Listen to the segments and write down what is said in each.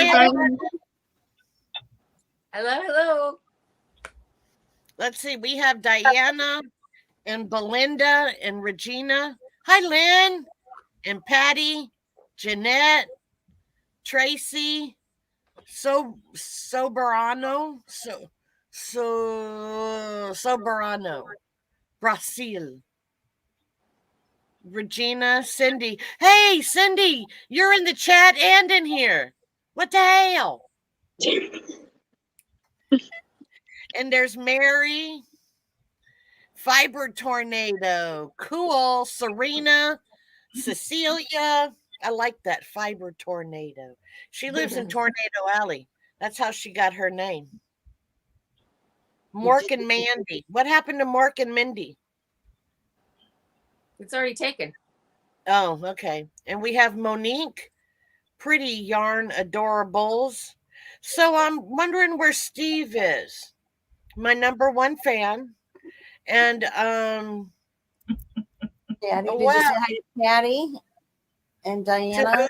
everybody. Hello, hello. Let's see. We have Diana and Belinda and Regina. Hi, Lynn and Patty, Jeanette, Tracy, Soberano, Soberano, Brazil. Regina, Cindy. Hey, Cindy, you're in the chat and in here. What the hell? And there's Mary, Fiber Tornado, cool, Serena, Cecilia. I like that, Fiber Tornado. She lives in Tornado Alley. That's how she got her name. Mork and Mandy. What happened to Mork and Mindy? It's already taken. Oh, okay. And we have Monique, Pretty Yarn Adorables. So I'm wondering where Steve is. My number one fan. And Daddy, did wow. you say hi to Patty and Diana?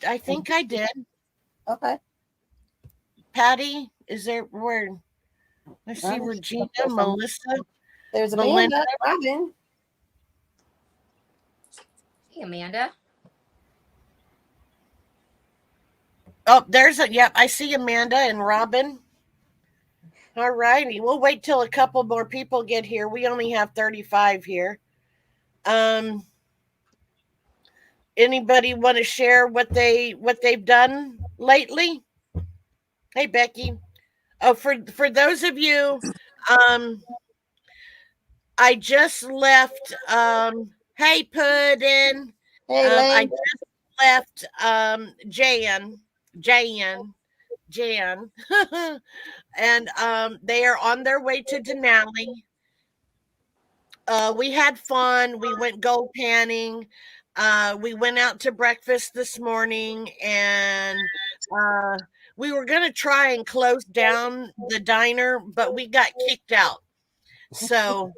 I think I did. Okay. Patty, is there where? I see Regina, Melissa. There's Belinda. Amanda, Robin. Hey, Amanda. Oh, there's a yep. I see Amanda and Robin. All righty. We'll wait till a couple more people get here. We only have 35 here. Anybody want to share what they've done lately? Hey, Becky. Oh, for those of you, I just left. Hey, Puddin. Hey, I just left. Jan, and they are on their way to Denali. We had fun. We went gold panning. We went out to breakfast this morning, and we were going to try and close down the diner, but we got kicked out. So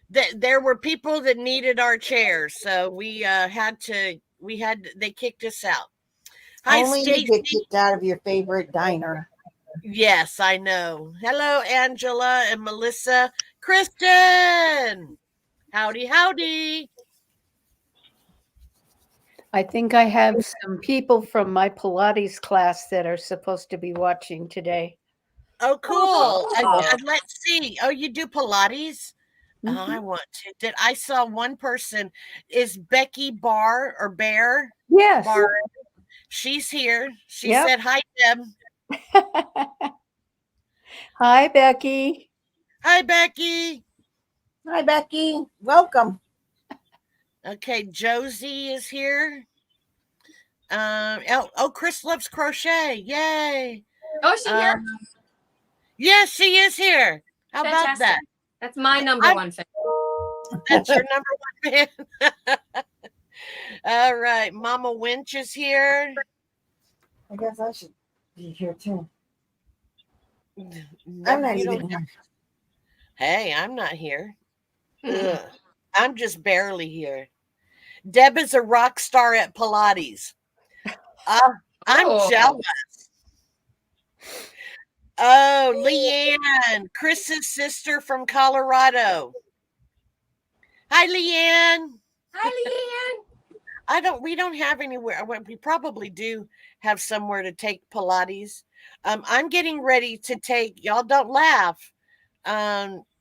there were people that needed our chairs, so they kicked us out. Hi, only Stacey. you get kicked out of your favorite diner. Yes, I know. Hello, Angela and Melissa. Kristen. Howdy, howdy. I think I have some people from my Pilates class that are supposed to be watching today. Oh, cool. Let's see. Oh, you do Pilates? Mm-hmm. I want to. I saw one person. Is Becky Bear? Yes. Barr. She's here. She said, hi, Deb. Hi, Becky. Hi, Becky. Hi, Becky. Welcome. Okay, Josie is here. Chris loves crochet. Yay. Oh, is she here? Yes, she is here. How Fantastic. about that? That's my number one fan. That's your number one fan. All right. Mama Winch is here. I guess I should be here too. No, I'm not even here. Hey, I'm not here. I'm just barely here. Deb is a rock star at Pilates. I'm jealous. Oh, Leanne, Chris's sister from Colorado. Hi, Leanne. Hi, Leanne. We don't have anywhere. We probably do have somewhere to take Pilates. I'm getting ready to take, y'all don't laugh.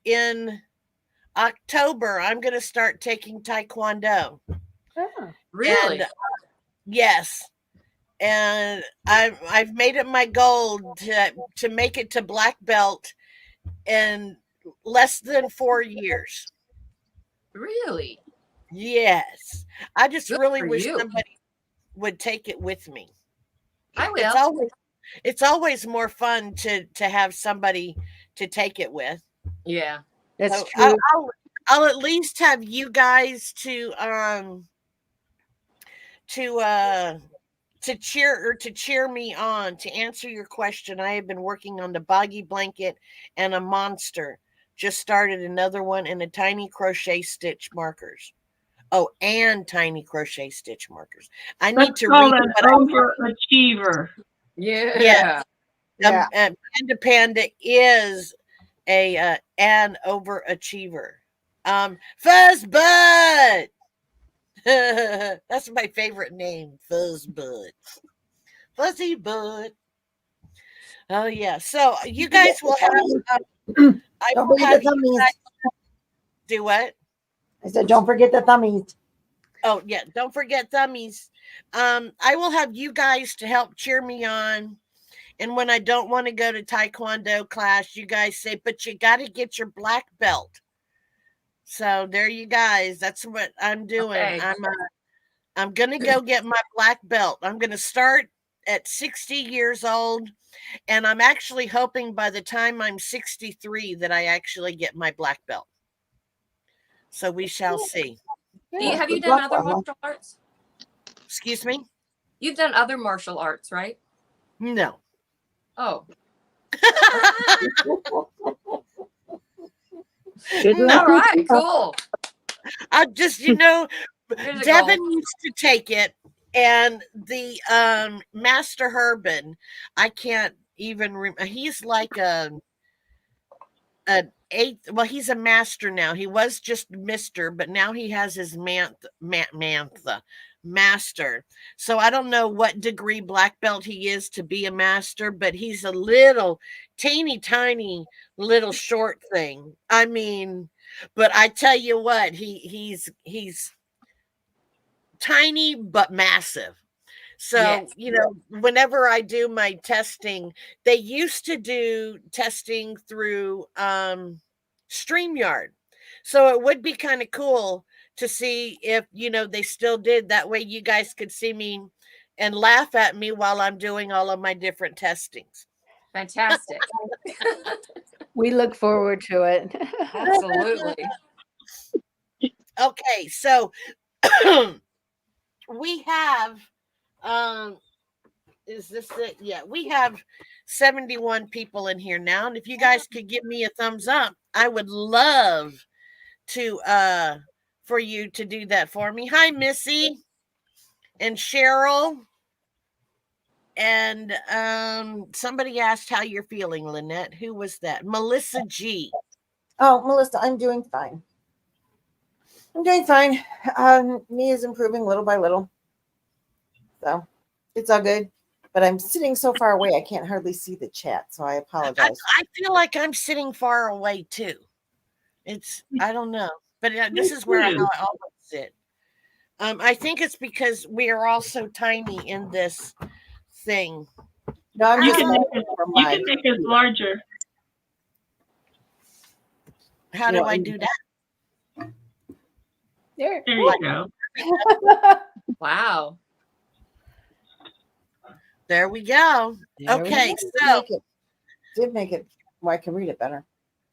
In October, I'm going to start taking Taekwondo. Oh, really? And, yes. And I've made it my goal to make it to black belt in less than 4 years. Really? Yes. I just Good really for wish you. somebody would take it with me. I will. It's always more fun to have somebody to take it with. Yeah. that's So true. I'll at least have you guys to cheer me on, to answer your question. I have been working on the boggy blanket and a monster. Just started another one and a tiny crochet stitch markers. Oh, and tiny crochet stitch markers. I need Let's to call read that what overachiever. Yeah. Yeah. Panda Panda is an overachiever. Fuzzbud. That's my favorite name, Fuzzbud. Fuzzy Bud. Oh yeah. So you guys will have. I Don't will forget have the you thummies. guys do what? I said, don't forget the thummies. Oh yeah. Don't forget thummies. I will have you guys to help cheer me on. And when I don't want to go to Taekwondo class, you guys say, but you got to get your black belt. So there you guys. That's what I'm doing. Okay. I'm going to go get my black belt. I'm going to start at 60 years old. And I'm actually hoping by the time I'm 63 that I actually get my black belt. So we shall see. Have you done other martial arts? Excuse me? You've done other martial arts, right? No. Oh. No. All right, cool. I just, Here's a Devin goal. used to take it, and the Master Herban, I can't even remember. He's like an eighth. Well, he's a master now. He was just Mister, but now he has his master. So I don't know what degree black belt he is to be a master, but he's a little teeny tiny little short thing. I mean, but I tell you what, he's tiny but massive. So, Yes. whenever I do my testing, they used to do testing through StreamYard. So it would be kind of cool to see if, they still did. That way you guys could see me and laugh at me while I'm doing all of my different testings. Fantastic. We look forward to it. Absolutely. Okay, so we have is this it? Yeah, we have 71 people in here now. And if you guys could give me a thumbs up, I would love to for you to do that for me. Hi, Missy and Cheryl. And somebody asked how you're feeling, Lynette. Who was that? Melissa G. Oh, Melissa, I'm doing fine. Me is improving little by little. So it's all good. But I'm sitting so far away, I can't hardly see the chat. So I apologize. I feel like I'm sitting far away too. I don't know. But this is where I always sit. I think it's because we are all so tiny in this thing. No, I'm You just can make it larger. How do I do that? There. There you go. Wow. There we go. Okay, so did make it where I can read it better.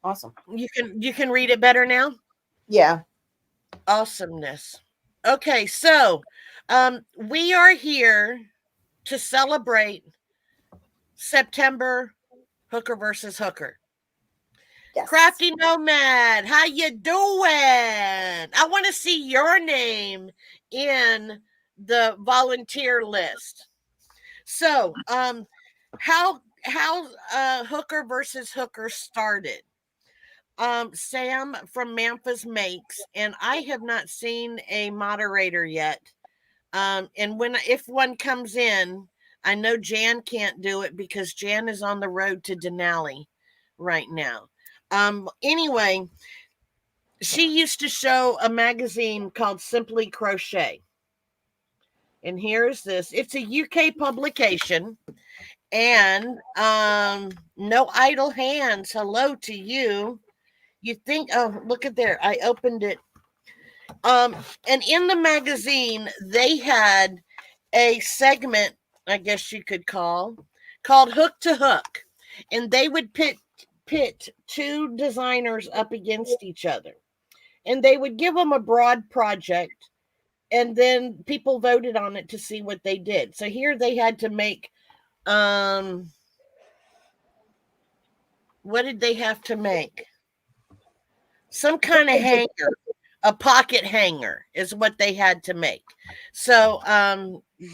Awesome. You can read it better now? Yeah. Awesomeness. Okay, so we are here to celebrate September Hooker versus Hooker. Yes. Crafty Nomad, how you doing? I want to see your name in the volunteer list. So, how Hooker versus Hooker started? Sam from Memphis makes, and I have not seen a moderator yet. And if one comes in, I know Jan can't do it because Jan is on the road to Denali right now. Anyway, she used to show a magazine called Simply Crochet. And here's this. It's a UK publication. And no idle hands. Hello to you. You think, oh, look at there. I opened it. And in the magazine, they had a segment, I guess you could called Hook to Hook. And they would pit two designers up against each other. And they would give them a broad project. And then people voted on it to see what they did. So here they had to make, what did they have to make? Some kind of hanger. a pocket hanger is what they had to make. So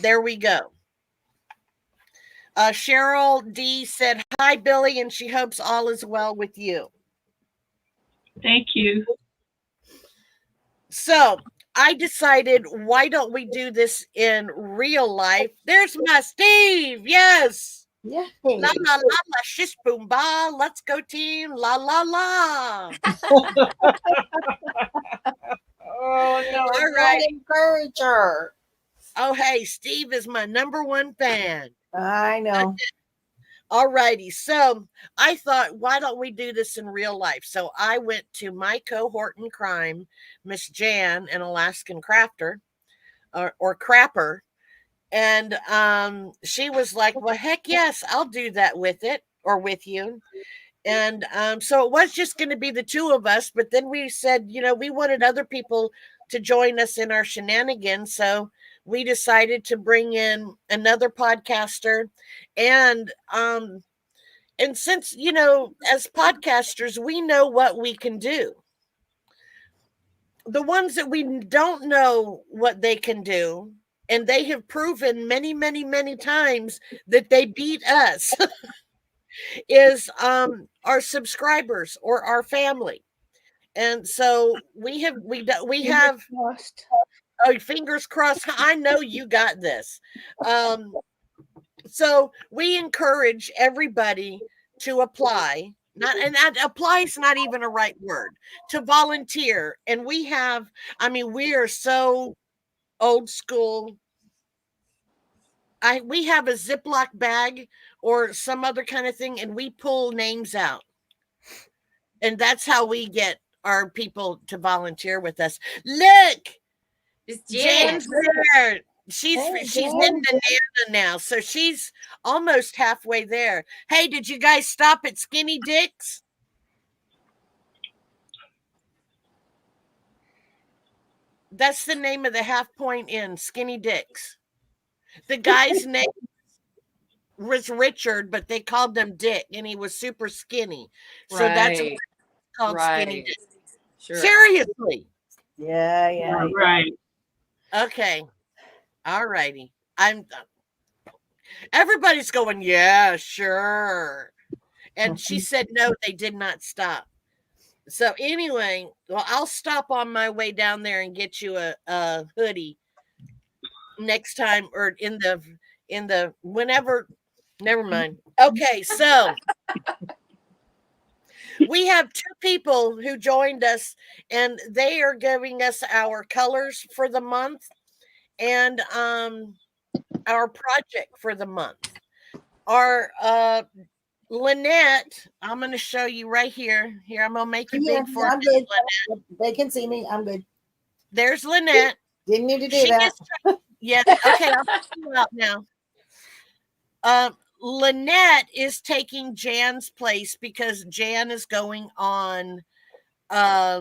there we go. Cheryl D said, hi, Billy, and she hopes all is well with you. Thank you. So I decided, why don't we do this in real life? There's my Steve. Yes. Yeah. La la la la shish boom ba. Let's go team. La la la. Oh no! All right. Encourage her. Oh hey, Steve is my #1 fan. I know. All righty. So I thought, why don't we do this in real life? So I went to my cohort in crime, Miss Jan, an Alaskan crafter or crapper. And she was like, well, heck yes, I'll do that with it or with you. And so it was just going to be the two of us. But then we said, we wanted other people to join us in our shenanigans. So we decided to bring in another podcaster. And since, as podcasters, we know what we can do. The ones that we don't know what they can do, and they have proven many, many, many times that they beat us, is our subscribers or our family. And so we have Lost. oh, fingers crossed. I know you got this. So we encourage everybody to apply. Apply is not even a right word, to volunteer. And we are so old school. We have a Ziploc bag or some other kind of thing, and we pull names out. And that's how we get our people to volunteer with us. Look, It's Jan. Jan's there. She's in Banana now, so she's almost halfway there. Hey, did you guys stop at Skinny Dick's? That's the name of the Half Point Inn, Skinny Dick's. The guy's name was Richard, but they called him Dick, and he was super skinny. So that's what it's called, Skinny Dick. Sure. Seriously. Yeah. Right. Okay. All righty. Everybody's going, yeah, sure. And she said, no, they did not stop. So anyway, well, I'll stop on my way down there and get you a hoodie next time, or in the whenever. Never mind. Okay, so we have two people who joined us, and they are giving us our colors for the month and our project for the month. Our Lynette, I'm going to show you right here. Here, I'm going to make you big for I'm good. They can see me. I'm good. There's Lynette. Didn't need to do that. Yes. Okay, I'll put you out now. Lynette is taking Jan's place because Jan is going on a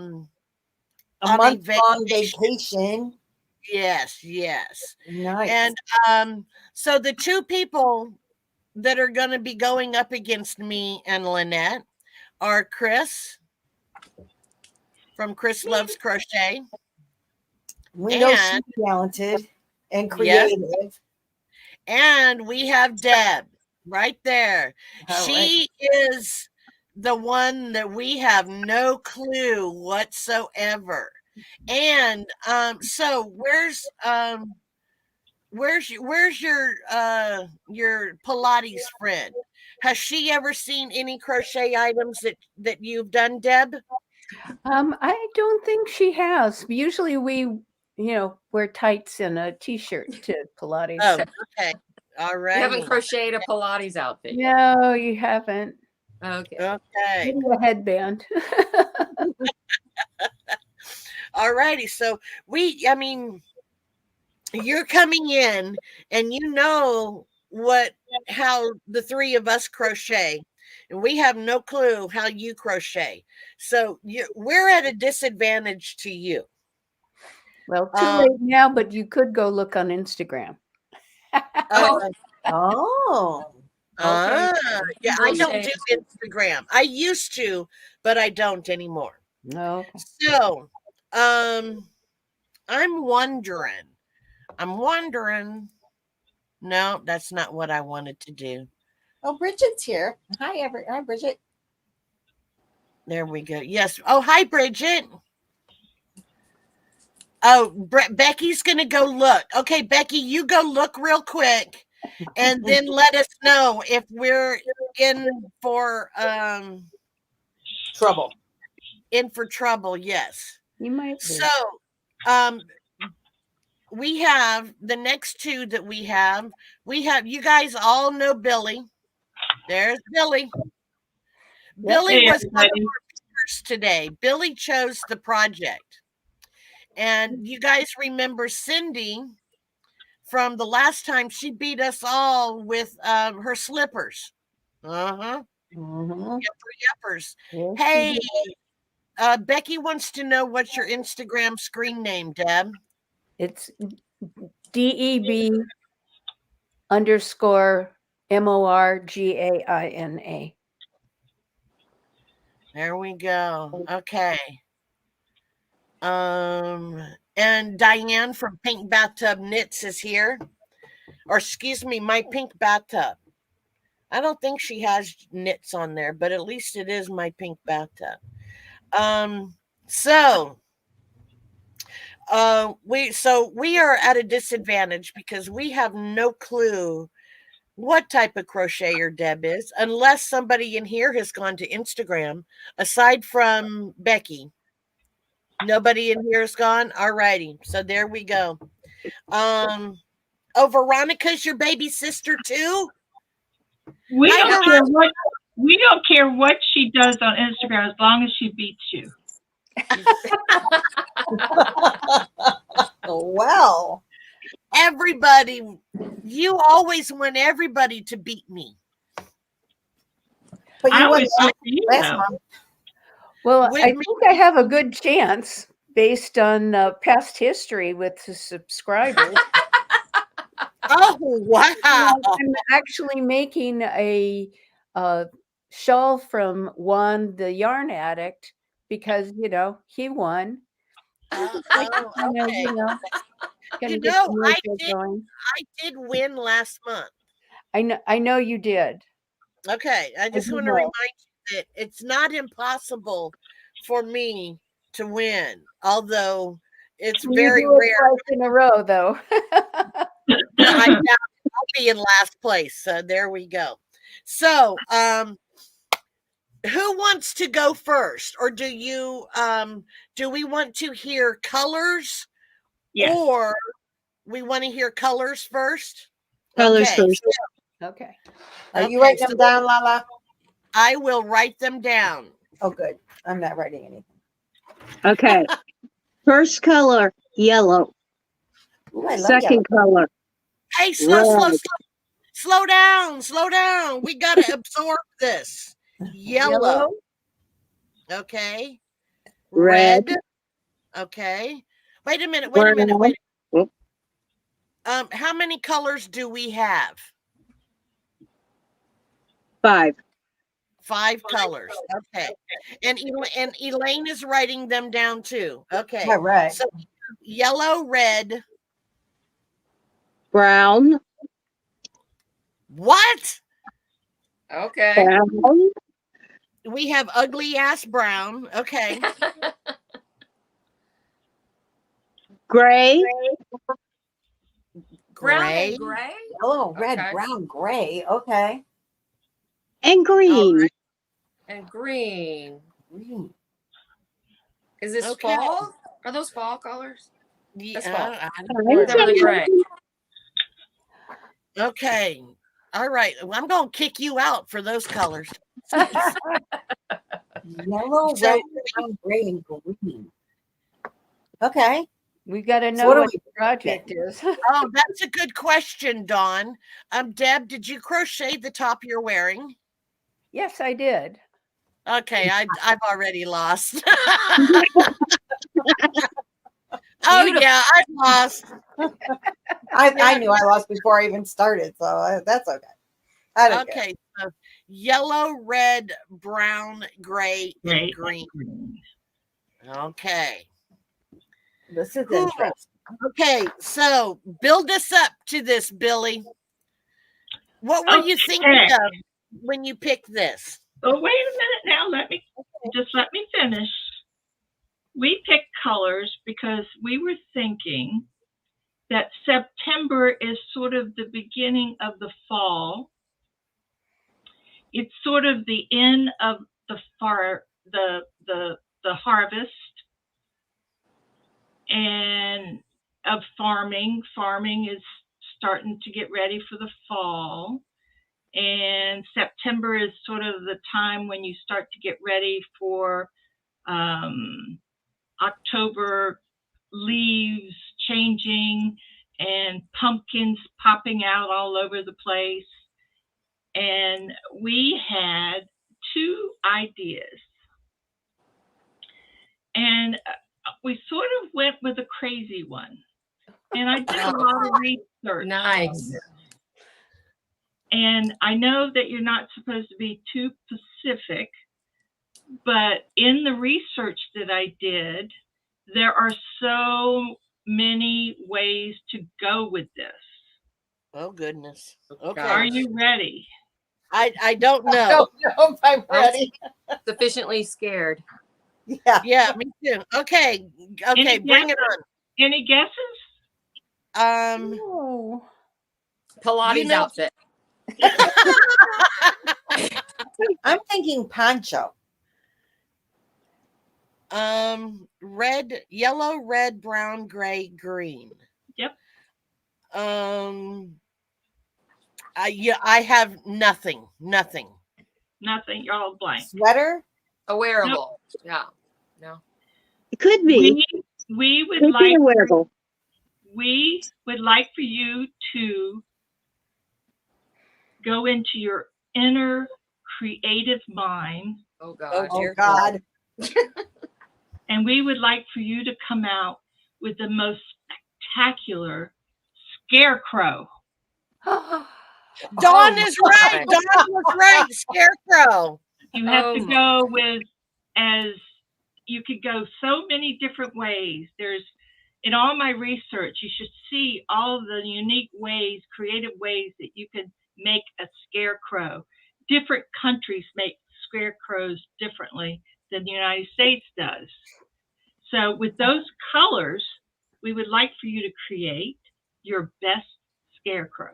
month-long vacation. Yes. Nice. And so the two people that are going to be going up against me and Lynette are Chris from Chris Loves Crochet. We know she's talented and creative. Yes. And we have Deb right there. She is the one that we have no clue whatsoever. And so where's your Pilates friend? Has she ever seen any crochet items that you've done, Deb? I don't think she has. Usually we, wear tights and a t-shirt to Pilates. Oh, okay. All right. You haven't crocheted a Pilates outfit. No, you haven't. Okay. Okay. Maybe a headband. All righty. So you're coming in and how the three of us crochet, and we have no clue how you crochet. So we're at a disadvantage to you. Well, too late now, but you could go look on Instagram. Yeah, I don't do Instagram. I used to, but I don't anymore. No. So I'm wondering. No, that's not what I wanted to do. Oh, Bridget's here. Hi, Bridget. There we go. Yes. Oh, hi, Bridget. Oh, Becky's going to go look. Okay, Becky, you go look real quick and then let us know if we're in for Trouble. Yes. You might be. So, we have the next two that we have, you guys all know Billy. There's Billy. Billy was one of our viewers today. Billy chose the project. And you guys remember Cindy from the last time she beat us all with her slippers. Uh-huh. Mm-hmm. Yuppers. Yes, Hey, Becky wants to know what's your Instagram screen name, Deb. it's DEB_MORGAINA. There we go. Okay. And Diane from Pink Bathtub Knits is here. Or excuse me, My Pink Bathtub. I don't think she has knits on there, but at least it is My Pink Bathtub. So we are at a disadvantage because we have no clue what type of crocheter Deb is, unless somebody in here has gone to Instagram, aside from Becky. Nobody in here has gone. All righty. So there we go. Oh, Veronica's your baby sister too? We don't care what she does on Instagram as long as she beats you. Well, everybody, you always want everybody to beat me. But you won last month. Well, I think I have a good chance based on past history with the subscribers. Oh, wow. I'm actually making a shawl from Juan the Yarn Addict because, he won. Okay. I did win last month. I know you did. Okay. I just want to remind you that it's not impossible for me to win, although it's very rare. Twice in a row, though. I'll be in last place. So there we go. So, who wants to go first, or do we want to hear colors? Yes. Or we want to hear colors first? Colors first. Okay. Are you writing them down, Lala? I will write them down. Oh, good. I'm not writing anything. Okay. First color, yellow. Ooh, Second color. Hey, slow down. We got to absorb this. Yellow. Okay. Red. Okay. Wait a minute. How many colors do we have? 5. 5 colors. Okay. And Elaine is writing them down too. Okay. All right. So yellow, red, brown. What? Okay. Brown. We have ugly ass brown. Okay. Gray. Gray. Yellow, red, brown, gray. Okay. And green. Right. And green. Is this fall? Are those fall colors? That's fall. Gray. Okay. All right. Well, I'm going to kick you out for those colors. Yellow, red, brown, gray, and green. Okay. We got to know what the project is. Oh, that's a good question, Dawn. Deb, did you crochet the top you're wearing? Yes, I did. Okay, I've already lost. Oh yeah, I lost. I knew I lost before I even started, so that's okay. Okay, so yellow, red, brown, gray, and green. Okay. This is Cool. interesting. Okay, so build us up to this, Billy. What were you thinking of when you picked this? Oh, wait a minute now. Let me finish. We picked colors because we were thinking that September is sort of the beginning of the fall. It's sort of the end of the harvest and of farming. Farming is starting to get ready for the fall. And September is sort of the time when you start to get ready for October leaves changing and pumpkins popping out all over the place. And we had 2 ideas. And we sort of went with a crazy one. And I did a lot of research. Nice. And I know that you're not supposed to be too specific, but in the research that I did, there are so many ways to go with this. Oh, goodness. Okay. Are you ready? I don't know. I don't know if I'm ready. Sufficiently scared. Yeah. Yeah, me too. Okay. Okay, bring it Any guesses? on. Oh. Pilates outfit. I'm thinking poncho. Red, yellow, red, brown, gray, green. Yep. I have nothing. Nothing. You're all blank. Sweater. A wearable. Yeah. No. It could be. We would Could be like a wearable. we would like for you to go into your inner creative mind, Oh God. Oh God. and we would like for you to come out with the most spectacular scarecrow. Dawn is right. Dawn was right. Scarecrow. You have Oh to my. go with, as you could go so many different ways. There's, in all my research, you should see all the unique ways, creative ways that you can make a scarecrow. Different countries make scarecrows differently than the United States does. So with those colors, we would like for you to create your best scarecrow.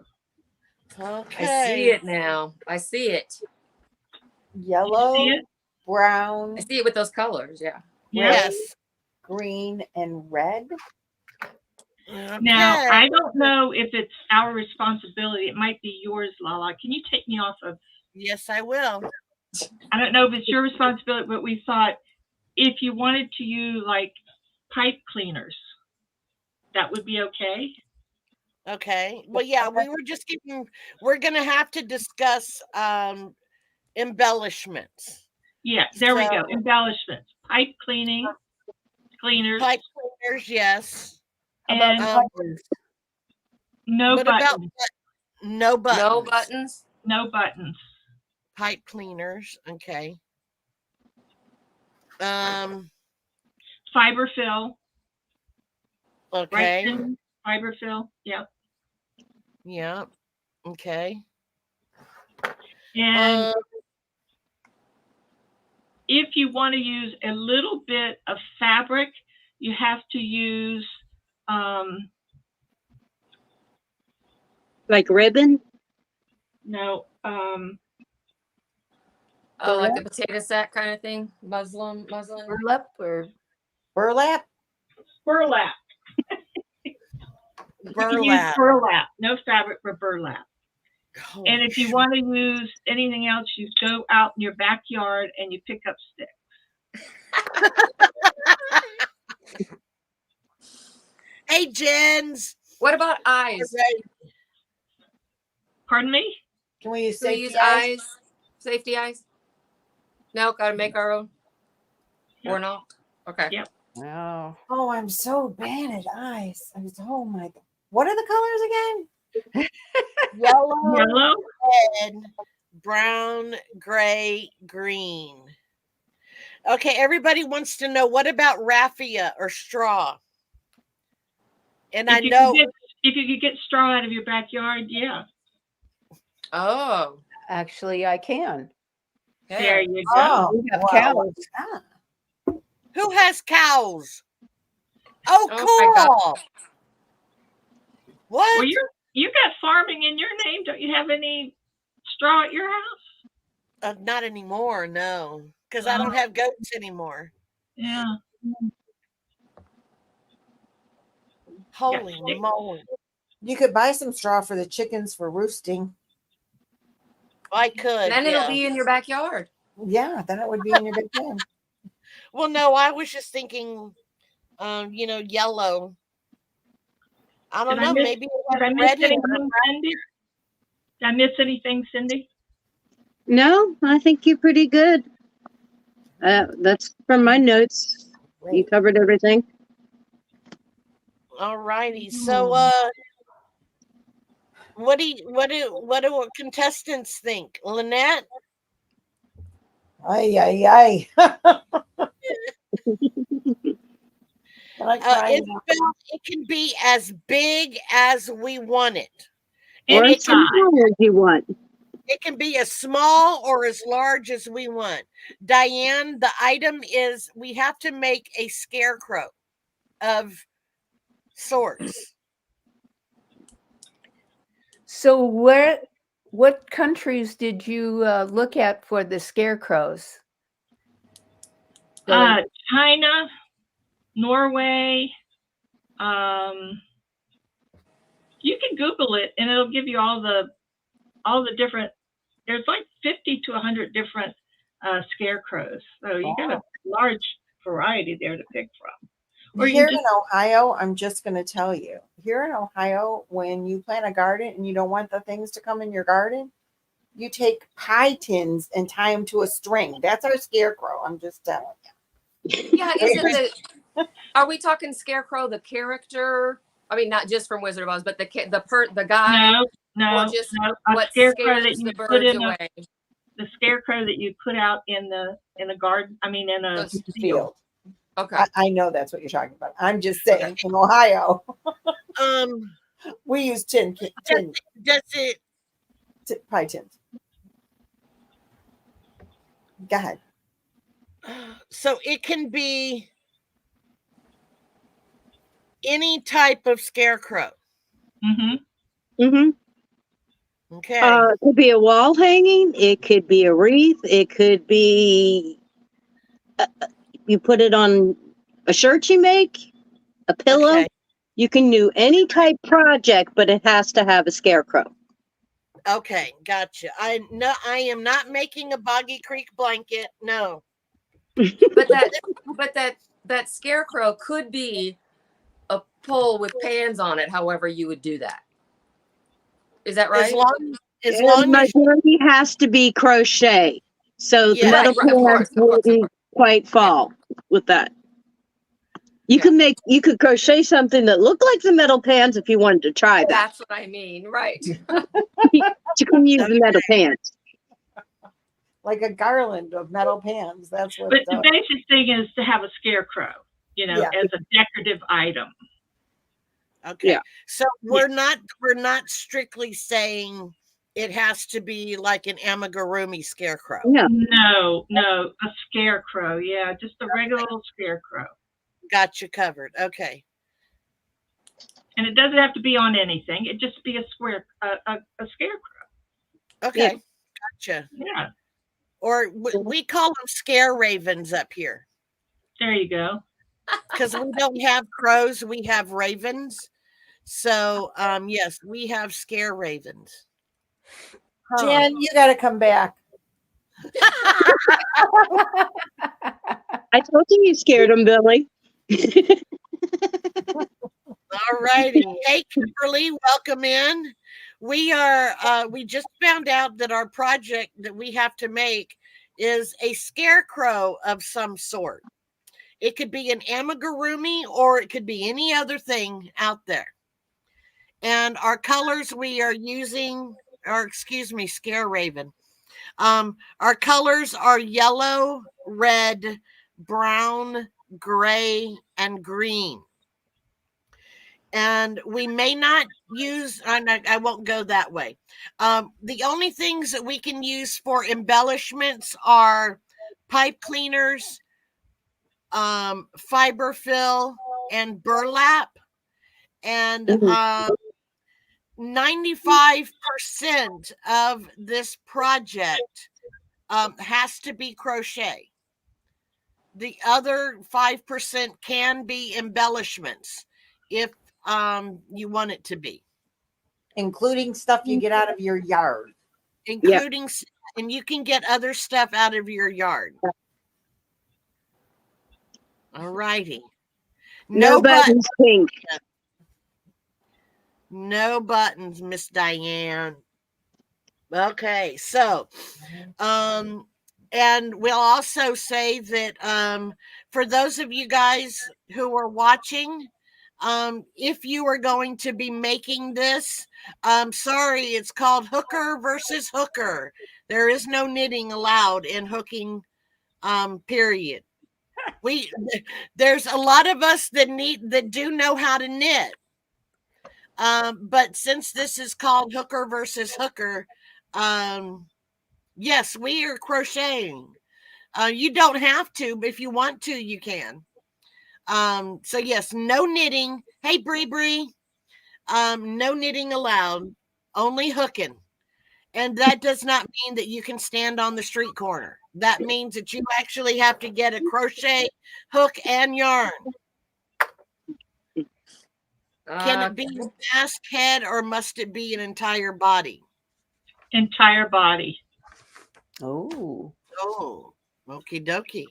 Okay. I see it now. I see it. Yellow, See it? brown, I see it with those colors. Yeah. Yes. green, and red. Okay. Now, I don't know if it's our responsibility. It might be yours, Lala. Can you take me off of? Yes, I will. I don't know if it's your responsibility, but we thought if you wanted to use like pipe cleaners, that would be okay. Okay. Well, yeah, we're going to have to discuss embellishments. Yeah, there we go. So- Embellishments, pipe cleaners, Pipe cleaners, yes. and no What about buttons. no buttons? No buttons. No buttons. Pipe cleaners. Okay. Fiber fill. Right, Okay. Cindy? Fiber fill. Yep. Yeah. Okay. And Um, if you want to use a little bit of fabric, you have to use Like ribbon? no Oh, like the potato sack kind of thing. Muslin. Burlap or Burlap. burlap. You can use burlap. burlap. No fabric for burlap. Holy And if you shit. want to use anything else, you go out in your backyard and you pick up sticks. Hey, Jens. What about eyes? Pardon me? Can we use Do we safety use eyes? eyes? Safety eyes? No, gotta make our own. Or not? Okay. Yep. oh. Oh, I'm so bad at eyes. Oh my God. What are the colors again? Yellow, Yellow. red, brown, gray, green. Okay, everybody wants to know, what about raffia or straw? And If I you know if you could get straw out of your backyard, yeah. Oh, Actually, I can. There yeah. you go. Oh, We have well, cows. yeah. who has cows. Oh, Oh my God. cool. What? Well, you got farming in your name. Don't you have any straw at your house? Not anymore, no, because I don't have goats anymore. Yeah. Holy Yeah. moly! You could buy some straw for the chickens for roosting. I could. Then Yeah. it'll be in your backyard. Yeah, then it would be in your backyard. Well, no, I was just thinking, yellow. I don't Did I know. miss- Maybe Did I miss red here. anything, Cindy? Did I miss anything, Cindy? No, I think you're pretty good. That's from my notes. You Great. covered everything. All righty. So, what do contestants think, Lynette? Ay, ay, ay. Can I cry It's now? about, it can be as big as we want it. Or Any as small as you want. It can be as small or as large as we want. Diane, the item is we have to make a scarecrow of sorts. So what countries did you look at for the scarecrows? China, Norway. You can Google it, and it'll give you all the different. There's like 50 to 100 different scarecrows, so you got a large variety there to pick from. Or you Here can in Ohio, I'm just going to tell you. Here in Ohio, when you plant a garden and you don't want the things to come in your garden, you take pie tins and tie them to a string. That's our scarecrow. I'm just telling you. Yeah, isn't the? Are we talking Scarecrow, the character? I mean, not just from Wizard of Oz, but the guy. no, Or just a what scarecrow that scares you the put birds in away. the scarecrow that you put out in the garden. I mean, in a The field. Okay. I know that's what you're talking about. I'm just saying, in Ohio, we use tin Does it pie tins. Go ahead. so it can be any type of scarecrow. Mm-hmm. Mm-hmm. Okay. It could be a wall hanging. It could be a wreath. It could be you put it on a shirt you make, a pillow. Okay. You can do any type project, but it has to have a scarecrow. Okay, gotcha. I am not making a Boggy Creek blanket. No. But that scarecrow could be a pole with pans on it. However, you would do that. Is that right? As long as Majority has to be crochet, so the Yeah. metal Right, of course, pans of course, of wouldn't quite fall with that. You could crochet something that looked like the metal pans if you wanted to try that. That's what I mean, right? You can use the metal pans. Like a garland of metal pans. That's what But it the does. basic thing is to have a scarecrow, Yeah. as a decorative item. Okay. Yeah. So we're not strictly saying it has to be like an amigurumi scarecrow. Yeah. No, a scarecrow. Yeah, just a regular little scarecrow. Got you covered. Okay. And it doesn't have to be on anything. It just be a scarecrow. Okay. Gotcha. Yeah, Or we call them scare ravens up here there you go. because we don't have crows, we have ravens. So yes, we have scare ravens. Jan, you got to come back. I told you scared them, Billy. All righty. Hey, Kimberly, welcome in. We just found out that our project that we have to make is a scarecrow of some sort. It could be an amigurumi or it could be any other thing out there. And our colors we are using, scare raven. Our colors are yellow, red, brown, gray, and green. And we may not use, I won't go that way. The only things that we can use for embellishments are pipe cleaners, fiber fill, and burlap. And 95% of this project has to be crochet. The other 5% can be embellishments if you want it to be, including stuff you get out of your yard. including, and you can get other stuff out of your yard. All righty. No buttons, pink. No buttons, Miss Diane. Okay, so and we'll also say that for those of you guys who are watching, if you are going to be making this, sorry, it's called hooker versus hooker. There is no knitting allowed in hooking, period. There's a lot of us that do know how to knit. But since this is called hooker versus hooker, yes, we are crocheting. You don't have to, but if you want to, you can. So yes, no knitting. Hey, Bree. No knitting allowed, only hooking. And that does not mean that you can stand on the street corner. That means that you actually have to get a crochet hook and yarn. Can it be a mask head or must it be an entire body? Entire body. Oh. Oh, okie dokie.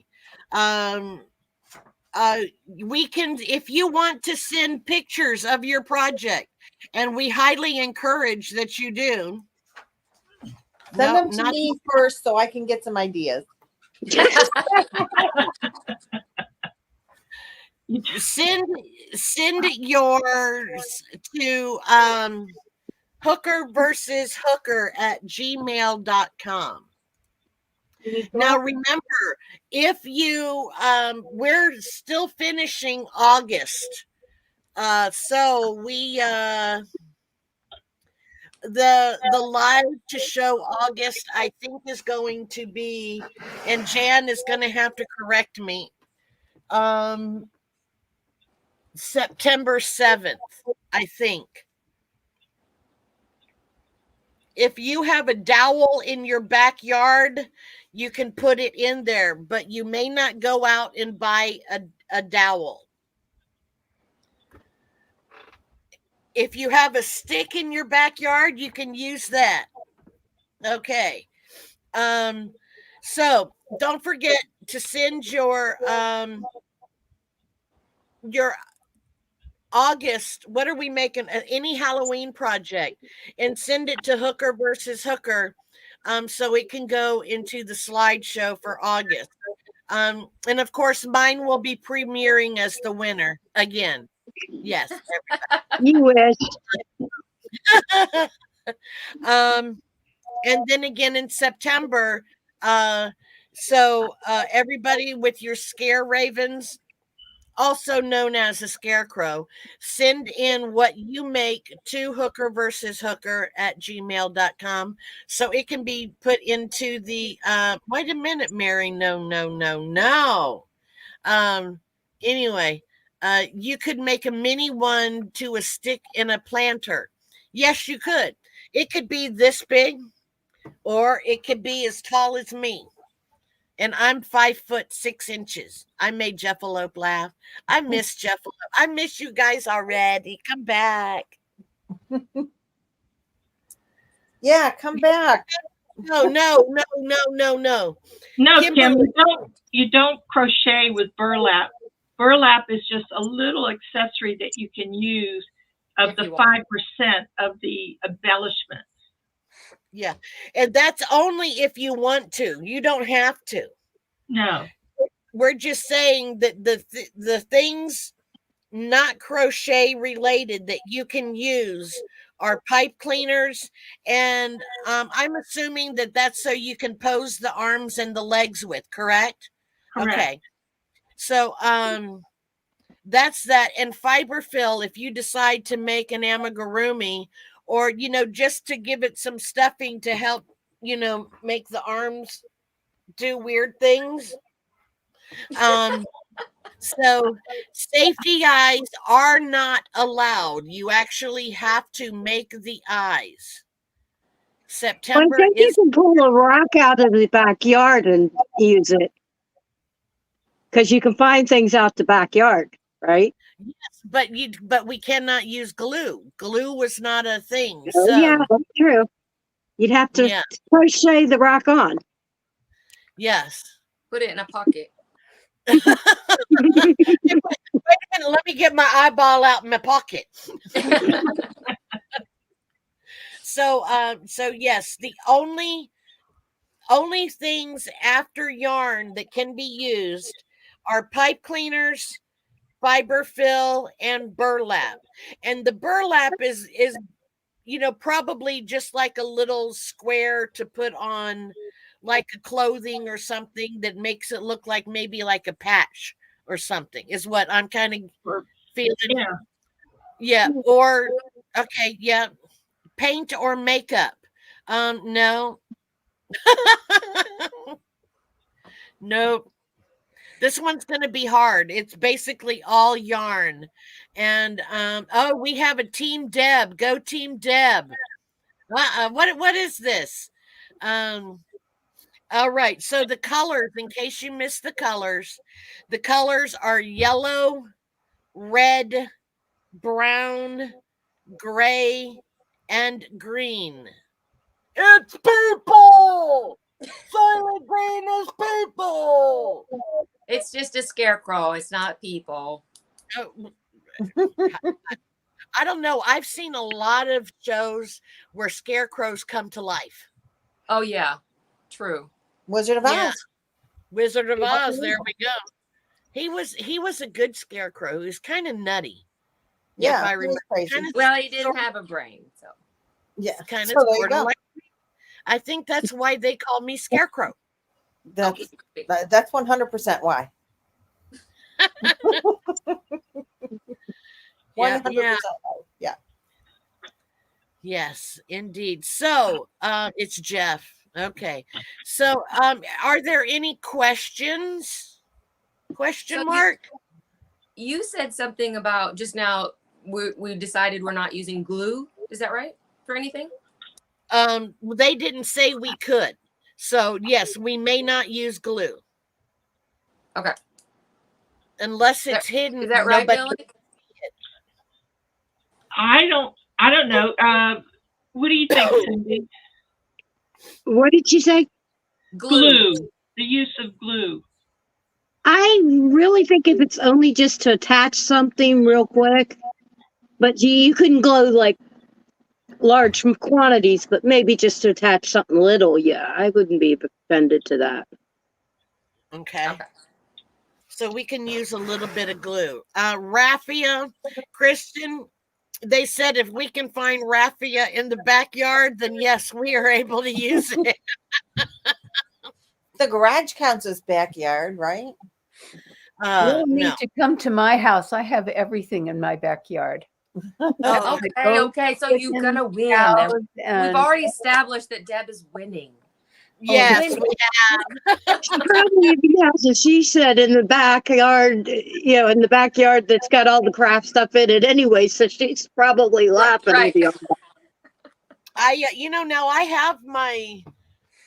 We can, if you want to send pictures of your project, and we highly encourage that you do. Send them to me first so I can get some ideas. Send yours to hookerversushooker@gmail.com. Now remember, if you we're still finishing August, so we the live to show August, I think, is going to be, and Jan is going to have to correct me, September 7th, I think. If you have a dowel in your backyard, you can put it in there, but you may not go out and buy a dowel. If you have a stick in your backyard, you can use that. Okay. So don't forget to send your August, what are we making? Any Halloween project, and send it to Hooker versus Hooker, so it can go into the slideshow for August. And of course, mine will be premiering as the winner again. Yes. You wish. And then again in September. So everybody with your scare ravens, also known as a scarecrow, send in what you make to hookerversushooker@gmail.com so it can be put into the wait a minute, Mary. No. Anyway, you could make a mini one to a stick in a planter. Yes, you could. It could be this big, or it could be as tall as me. And I'm 5'6". I made Jeffalope laugh. I miss Jeffalope. I miss you guys already. Come back. Yeah, come back. No. No, Kimberly. Kim, you don't crochet with burlap. Burlap is just a little accessory that you can use of If the you want. 5% of the embellishment. Yeah. And that's only if you want to. You don't have to. No. We're just saying that the things not crochet related that you can use are pipe cleaners, and I'm assuming that that's so you can pose the arms and the legs with, correct? Correct. Okay. So that's that. And fiber fill, if you decide to make an amigurumi, or just to give it some stuffing to help make the arms do weird things. So safety eyes are not allowed. You actually have to make the eyes. I September think you is can pull a rock out of the backyard and use it. Because you can find things out the backyard, right? but we cannot use glue. Glue was not a thing. Oh, So yeah, that's true. You'd have to yeah, crochet the rock on. yes. Put it in a pocket. Wait a minute, let me get my eyeball out in my pocket. So yes, the only things after yarn that can be used are pipe cleaners, fiber fill, and burlap. And the burlap is probably just like a little square to put on like a clothing or something that makes it look like maybe like a patch or something, is what I'm kind of feeling. Yeah. Yeah. Or okay, yeah. Paint or makeup. No. Nope. This one's going to be hard. It's basically all yarn. And oh, we have a Team Deb. Go Team Deb. What is this? All right. So the colors, in case you missed the colors are yellow, red, brown, gray, and green. It's people. Silent Green is people. It's just a scarecrow. It's not people. Oh, I don't know. I've seen a lot of shows where scarecrows come to life. Oh yeah, true. Wizard of Oz. Yeah. Wizard of Oz. There we go. He was a good scarecrow. He was kind of nutty. Yeah, if I he was remember. crazy. Well, he didn't have a brain, so. Yeah, Kind so of there you sort of go. like me. I think that's why they call me Scarecrow. That's 100% why. 100% Yeah. why. Yeah. Yes, indeed. So it's Jeff. Okay. So are there any questions? Question So mark? You said something about just now. We decided we're not using glue. Is that right? For anything? They didn't say we could. So yes, we may not use glue. Okay. Unless it's hidden. Is that right, nobody- Billy? I don't know. What do you think, Cindy? What did you say? Glue. The use of glue. I really think if it's only just to attach something real quick, but you couldn't glue like large quantities, but maybe just to attach something little. Yeah, I wouldn't be offended to that. Okay. So we can use a little bit of glue. Raffia, Kristen, they said if we can find raffia in the backyard, then yes, we are able to use it. The garage counts as backyard, right? You need No. to come to my house. I have everything in my backyard. Oh, Okay. So you're gonna win. And we've already established that Deb is winning. yes, we Probably because, as she said, in the backyard, in the backyard that's got all the craft stuff in it anyway, so she's probably laughing Right. with you. now I have my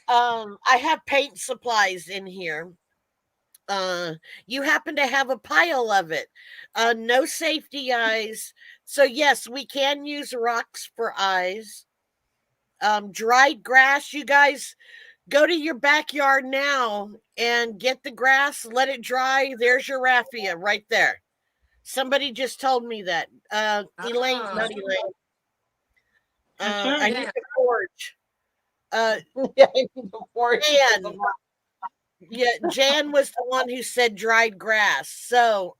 I have paint supplies in here. You happen to have a pile of it. No safety eyes. So yes, we can use rocks for eyes. Dried grass, you guys go to your backyard now and get the grass, let it dry. There's your raffia right there. Somebody just told me that. Elaine, not Elaine. That's I right. need to forge. Yeah, I need to forge. Jan. Yeah, Jan was the one who said dried grass. So,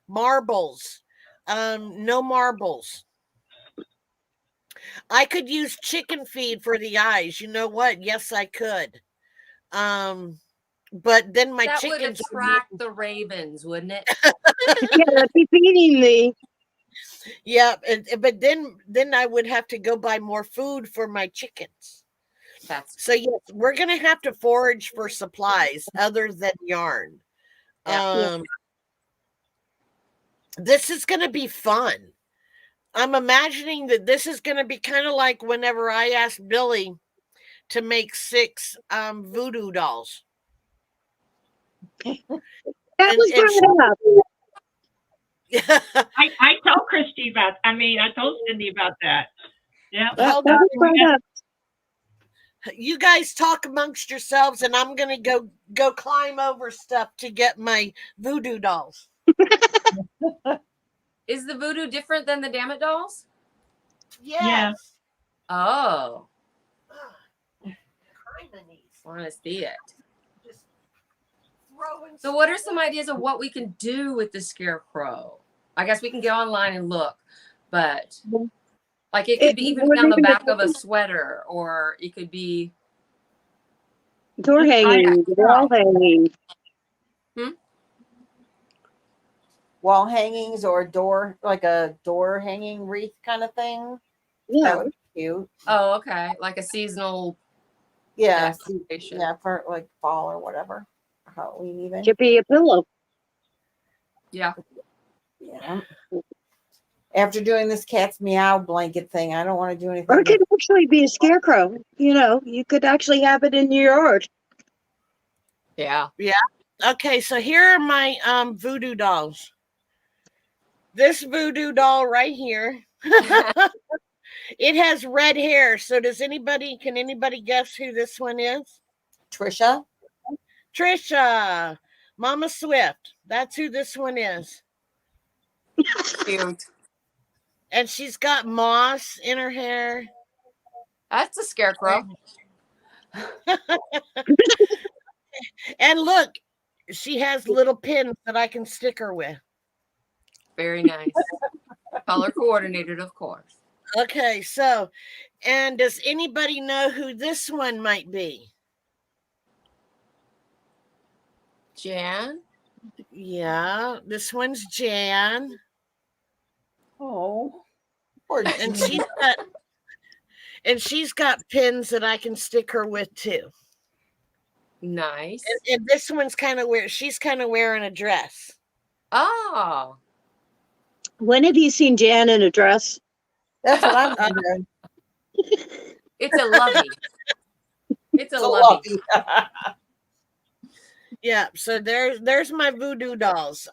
marbles. No marbles. I could use chicken feed for the eyes. You know what? Yes, I could. But then my That would chickens, attract the ravens, wouldn't it? Yeah, keep eating me. yeah, but then I would have to go buy more food for my chickens. That's So yes, we're gonna have to forage for supplies other than yarn. Yeah. This is gonna be fun. I'm imagining that this is gonna be kind of like whenever I asked Billy to make 6 voodoo dolls. That And- was and brought up. I told Christy about. I mean, I told Cindy about that. Yeah. That was brought up. You guys talk amongst yourselves, and I'm gonna go climb over stuff to get my voodoo dolls. Is the voodoo different than the Dammit dolls? Yes. Oh, Criminies. want to see it. Just throwing So, what are stuff some ideas of what we can do with the scarecrow? I guess we can get online and look, but like it could be even on the back of a sweater, or it could be. Door hanging, wall hanging. Wall hangings or door, like a door hanging wreath kind of thing. That Yeah. would be cute. Oh, okay, like a seasonal. Yeah. decoration. Yeah, for like fall or whatever. Halloween even. Could be a pillow. Yeah. Yeah. After doing this cat's meow blanket thing, I don't want to do anything. Or it could actually be a scarecrow. You know, you could actually have it in your yard. Yeah. Okay, so here are my voodoo dolls. This voodoo doll right here. It has red hair. So can anybody guess who this one is? Trisha. Trisha, Mama Swift. That's who this one is. Cute. And she's got moss in her hair. That's a scarecrow. And look, she has little pins that I can stick her with. Very nice. Color coordinated, of course. Okay, so, and does anybody know who this one might be? Jan. Yeah, this one's Jan. Oh, Poor And Jean. she's got pins that I can stick her with too. Nice. And this one's kind of weird. She's kind of wearing a dress. Oh, When have you seen Jan in a dress? That's what I'm wondering. it's a lovey. It's a So lovey. lucky. Yeah, so there's my voodoo dolls.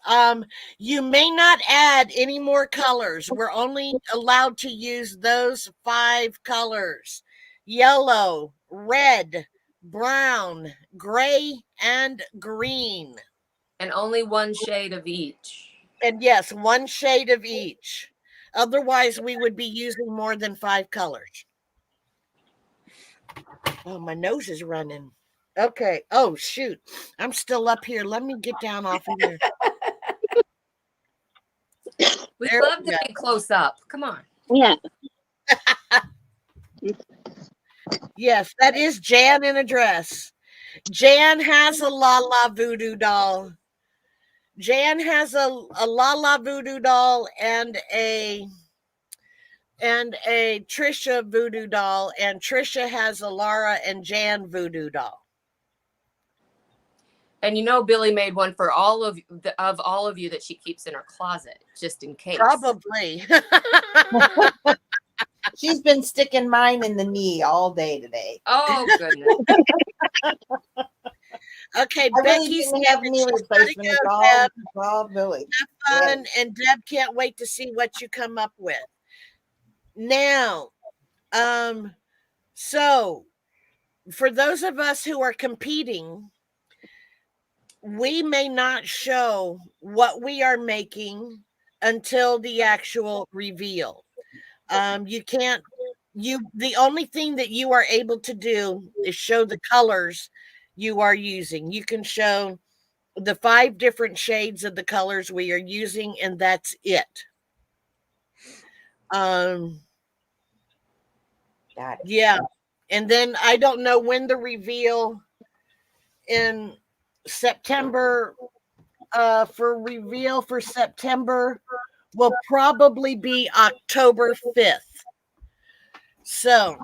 You may not add any more colors. We're only allowed to use those 5 colors: yellow, red, brown, gray, and green. And only one shade of each. And yes, 1 shade of each. Otherwise, we would be using more than 5 colors. Oh, my nose is running. Okay. Oh, shoot. I'm still up here. Let me get down off of here. We There love we to go. be close up. Come on. Yeah. Yes, that is Jan in a dress. Jan has a La La voodoo doll. Jan has a La La voodoo doll and a Trisha voodoo doll, and Trisha has a Lara and Jan voodoo doll. And you know, Billy made one for all of you that she keeps in her closet, just in case. Probably. She's been sticking mine in the knee all day today. Oh goodness. Okay, I really Becky's didn't have knee replacement. It's all Billy. fun, and Deb can't wait to see what you come up with. Now, so for those of us who are competing, we may not show what we are making until the actual reveal. The only thing that you are able to do is show the colors you are using. You can show the 5 different shades of the colors we are using, and that's it. Got it. Yeah. And then I don't know when the reveal in September for reveal for September will probably be October 5th. So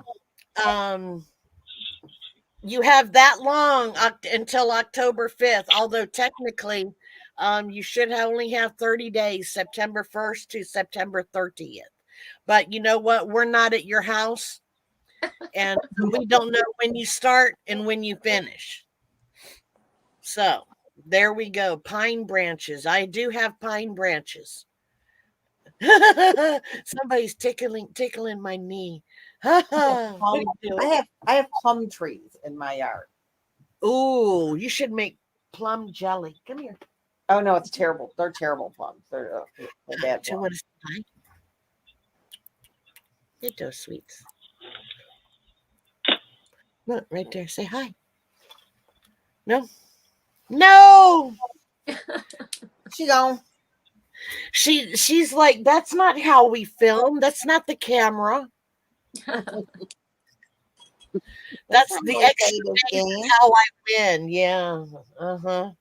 you have that long until October 5th, although technically you should only have 30 days, September 1st to September 30th. But you know what? We're not at your house, and we don't know when you start and when you finish. So there we go. Pine branches. I do have pine branches. Somebody's tickling my knee. I have plum trees in my yard. Ooh, you should make plum jelly. Come here. Oh no, it's terrible. They're terrible plums. They're bad Do you plums. want to say hi? Get those sweets. Look right there. Say hi. No. No. She gone. She's like, that's not how we film. That's not the camera. That's the expectation how I win. Yeah. Uh-huh.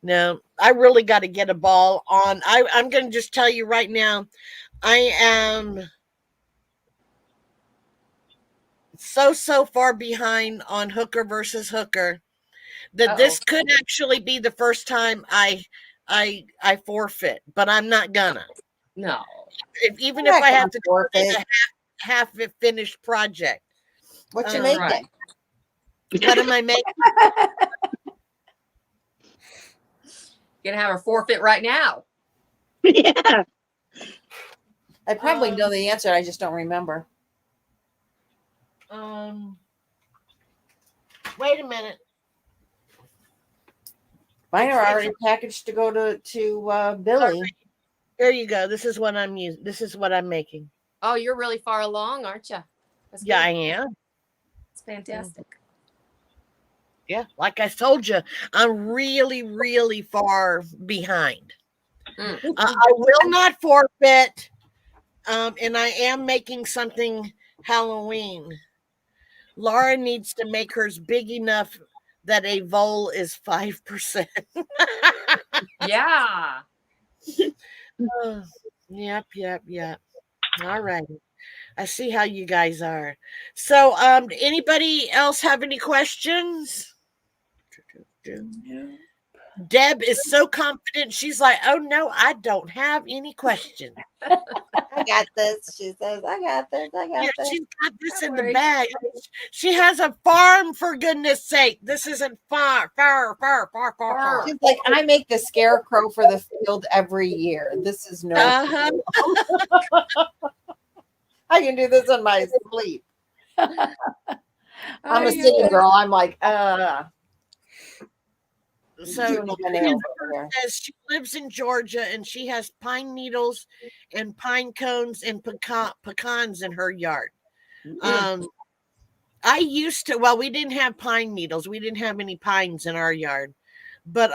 No, I really got to get a ball on. I'm going to just tell you right now, I am so far behind on Hooker versus Hooker that this could actually be the first time I forfeit, but I'm not gonna. No. Even if I have to forfeit a half finished project. What you making? Right. What am I making? You're gonna have her forfeit right now. Yeah. I probably know the answer. I just don't remember. Wait a minute. Mine are already packaged to go to Billy. Right. There you go. This is what I'm using. This is what I'm making. Oh, you're really far along, aren't you? Yeah, I am. It's fantastic. Yeah, like I told you, I'm really far behind. I will not forfeit, and I am making something Halloween. Laura needs to make hers big enough that a vole is 5%. Yeah. Yep. All right. I see how you guys are. So, anybody else have any questions? Deb is so confident. She's like, oh no, I don't have any questions. I got this. She says, I got this. Yeah, she's got this in the bag. She has a farm, for goodness sake. This isn't far. She's like, I make the scarecrow for the field every year. This is no. I can do this in my sleep. I'm a city girl. I'm like, So she lives in Georgia and she has pine needles and pine cones and pecans in her yard. I used to, well, we didn't have pine needles. We didn't have any pines in our yard. But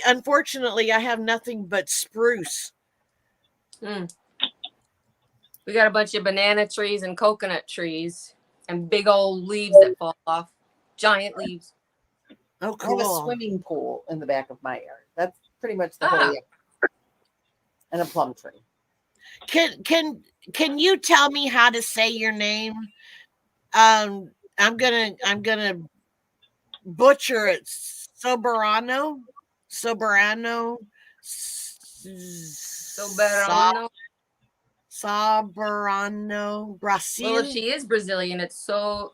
unfortunately, I have nothing but spruce. We got a bunch of banana trees and coconut trees and big old leaves that fall off. Giant leaves. Oh, cool. I have a swimming pool in the back of my yard. That's pretty much the whole yard. And a plum tree. Can you tell me how to say your name? I'm gonna butcher it. Soberano. Brazil. Well, if she is Brazilian, it's Soberano.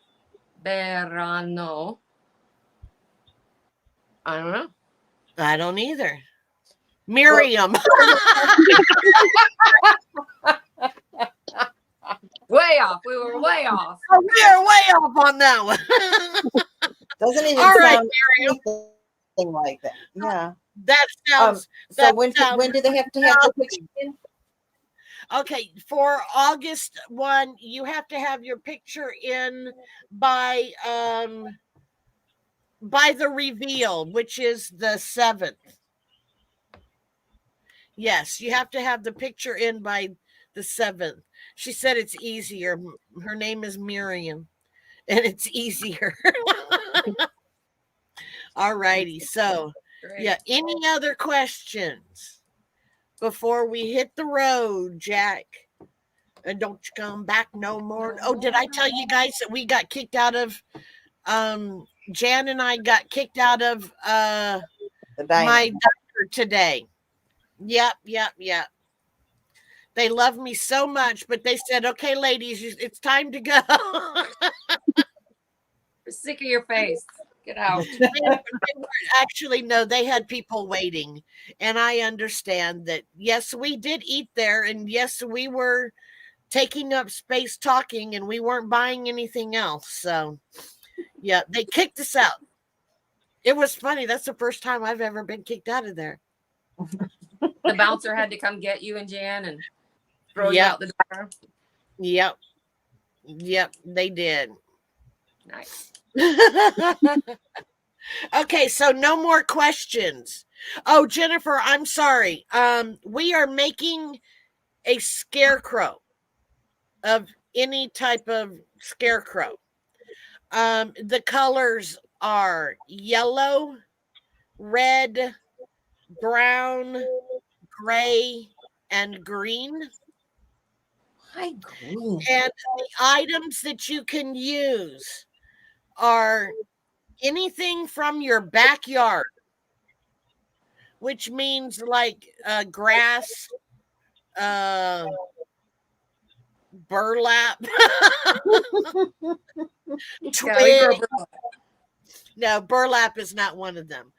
I don't know. I don't either. Miriam. Way off. We were way off. Oh, we are way off on that one. Doesn't even sound anything like that. Yeah. That sounds. So when do they have to have the picture in? Okay, for August 1, you have to have your picture in by the reveal, which is the 7th. Yes, you have to have the picture in by the 7th. She said it's easier. Her name is Miriam, and it's easier. All righty. So, Great. yeah. Any other questions before we hit the road, Jack? And don't you come back no more. Oh, did I tell you guys that we got kicked out of Jan and I got kicked out of The diner. my diner today. Yep. They love me so much, but they said, okay, ladies, it's time to go. We're sick of your face. Get out. They weren't actually, no, they had people waiting. And I understand that, yes, we did eat there. And yes, we were taking up space talking and we weren't buying anything else. So, yeah, they kicked us out. It was funny. That's the first time I've ever been kicked out of there. The bouncer had to come get you and Jan and throw you out the door. Yep, they did. Nice. Okay, so no more questions. Oh, Jennifer, I'm sorry. We are making a scarecrow of any type of scarecrow. The colors are yellow, red, brown, gray, and green. Hi, green. And the items that you can use are anything from your backyard, which means like grass, burlap, twig. No, burlap is not one of them.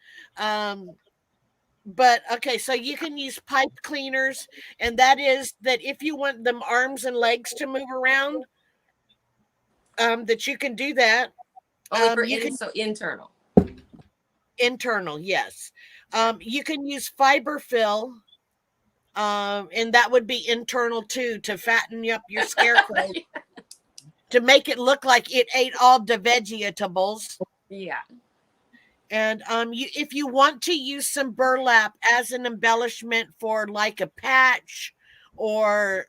But okay, so you can use pipe cleaners, and that is that if you want them arms and legs to move around, that you can do that. Only for so internal, yes. You can use fiber fill, and that would be internal too, to fatten up your scarecrow, to make it look like it ate all the vegetables. Yeah. And if you want to use some burlap as an embellishment for like a patch or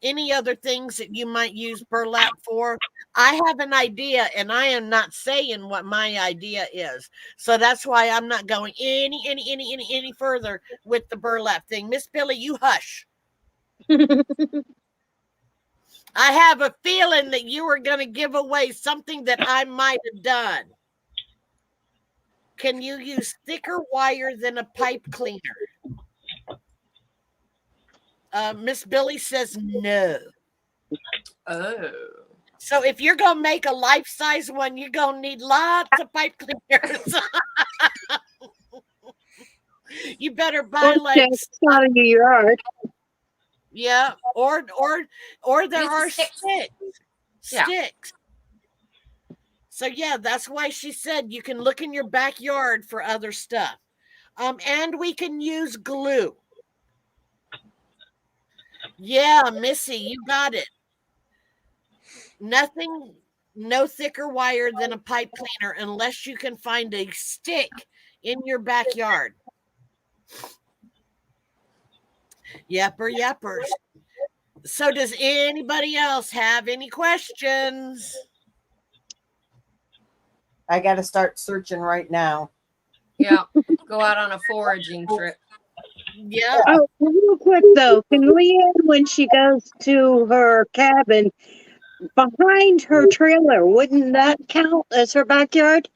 any other things that you might use burlap for, I have an idea, and I am not saying what my idea is. So that's why I'm not going any further with the burlap thing. Miss Billy, you hush. I have a feeling that you are going to give away something that I might have done. Can you use thicker wire than a pipe cleaner? Miss Billy says no. Oh. So if you're going to make a life-size one, you're going to need lots of pipe cleaners. You better buy like out of your yard. Yeah, or there are sticks. Sticks. So yeah, that's why she said you can look in your backyard for other stuff. And we can use glue. Yeah, Missy, you got it. No thicker wire than a pipe cleaner unless you can find a stick in your backyard. Yappers. So does anybody else have any questions? I got to start searching right now. Yeah, go out on a foraging trip. Yeah. Oh, real quick though, can Leanne, when she goes to her cabin, behind her trailer, wouldn't that count as her backyard?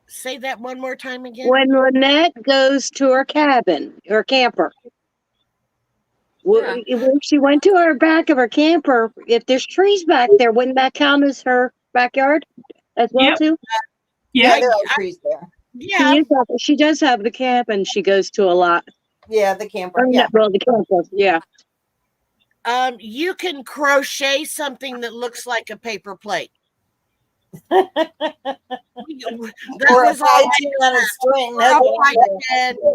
Say that one more time again. When Lynette goes to her cabin, her camper, when she went to her back of her camper, if there's trees back there, wouldn't that count as her backyard as well too? Yeah, there are trees there. Yeah, she does have the cabin she goes to a lot. Yeah, the camper. Yeah, well, the camper. Yeah. You can crochet something that looks like a paper plate. Or a pie tin on a string.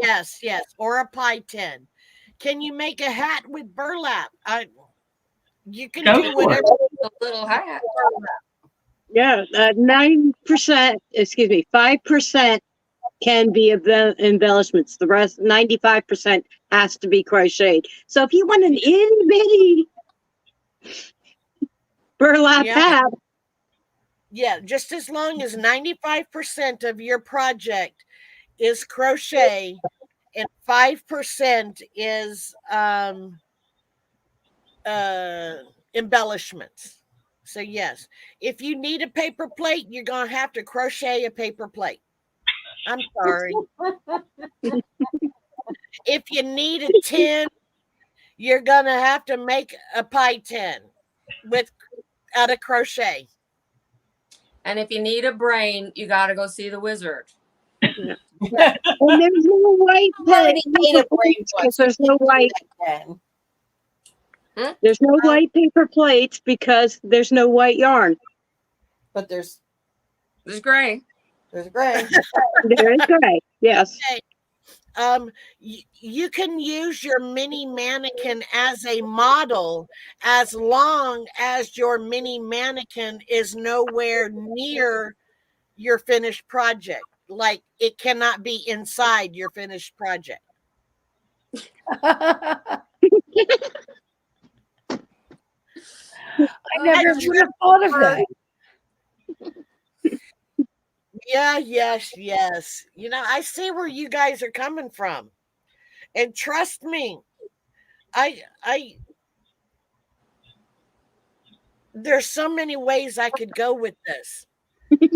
Yes, or a pie tin. Can you make a hat with burlap? You can do whatever. A little hat. Yeah, 9%, 5% can be embellishments. The rest, 95%, has to be crocheted. So if you want an itty bitty burlap hat, Yeah, just as long as 95% of your project is crochet and 5% is embellishments. So yes, if you need a paper plate, you're gonna have to crochet a paper plate. I'm sorry. If you need a tin, you're gonna have to make a pie tin with out of crochet. And if you need a brain, you got to go see the wizard. And there's no white You already made a brain plates one, because so there's you no can do white. that then. There's no white paper plates because there's no white yarn. But there's It's gray. gray. There is gray. Yes. You can use your mini mannequin as a model as long as your mini mannequin is nowhere near your finished project. Like it cannot be inside your finished project. I never would have thought of that. Yeah, yes. You know, I see where you guys are coming from. And trust me, I there's so many ways I could go with this. But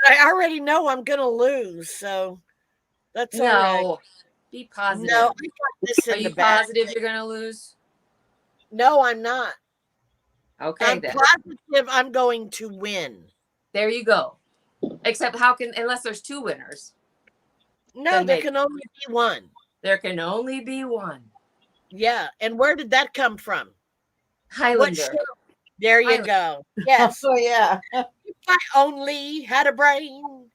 I already know I'm gonna lose, so that's all right. No, be positive. No, I got this Are in you the bag. positive you're going to lose? No, I'm not. Okay, I'm then. positive I'm going to win. There you go. Except unless there's two winners, No, Then there they- can only be one. there can only be one. Yeah, and where did that come from? What Highlander. show? There you Highlander. go. Yes, So yeah. if I only had a brain.